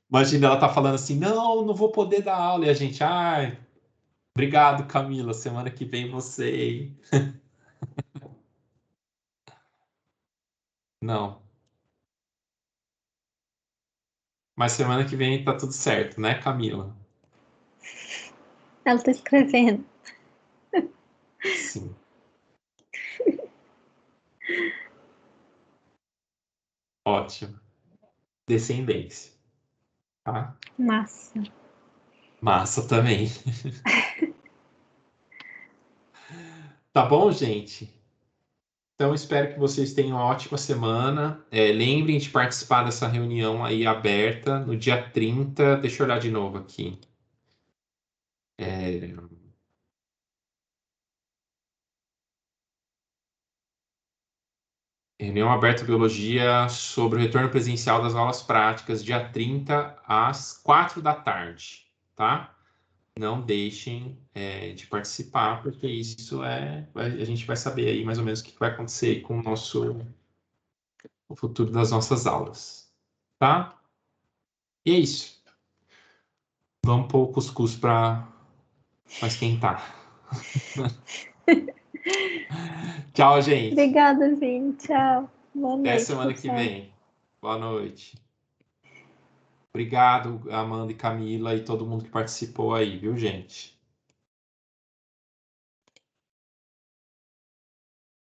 Imagina ela tá falando assim, não, não vou poder dar aula. E a gente, ai, Obrigado, Camila. Semana que vem você, hein? Não. Mas semana que vem tá tudo certo, né, Camila? Ela tá escrevendo. Sim. Ótimo. Descendência, tá? Massa. Massa também. Tá bom, gente? Então, espero que vocês tenham uma ótima semana. Lembrem de participar dessa reunião aí aberta no dia 30. Deixa eu olhar de novo aqui. Reunião aberta Biologia sobre o retorno presencial das aulas práticas, dia 30 às 4 da tarde, tá? Não deixem de participar, porque isso a gente vai saber aí mais ou menos o que vai acontecer com o futuro das nossas aulas, tá? E é isso. Vamos pôr o cuscuz para esquentar. Tchau, gente. Obrigada, Vini. Tchau. Boa Até noite, semana que pessoal. vem. Boa noite. Obrigado, Amanda e Camila e todo mundo que participou aí, viu, gente?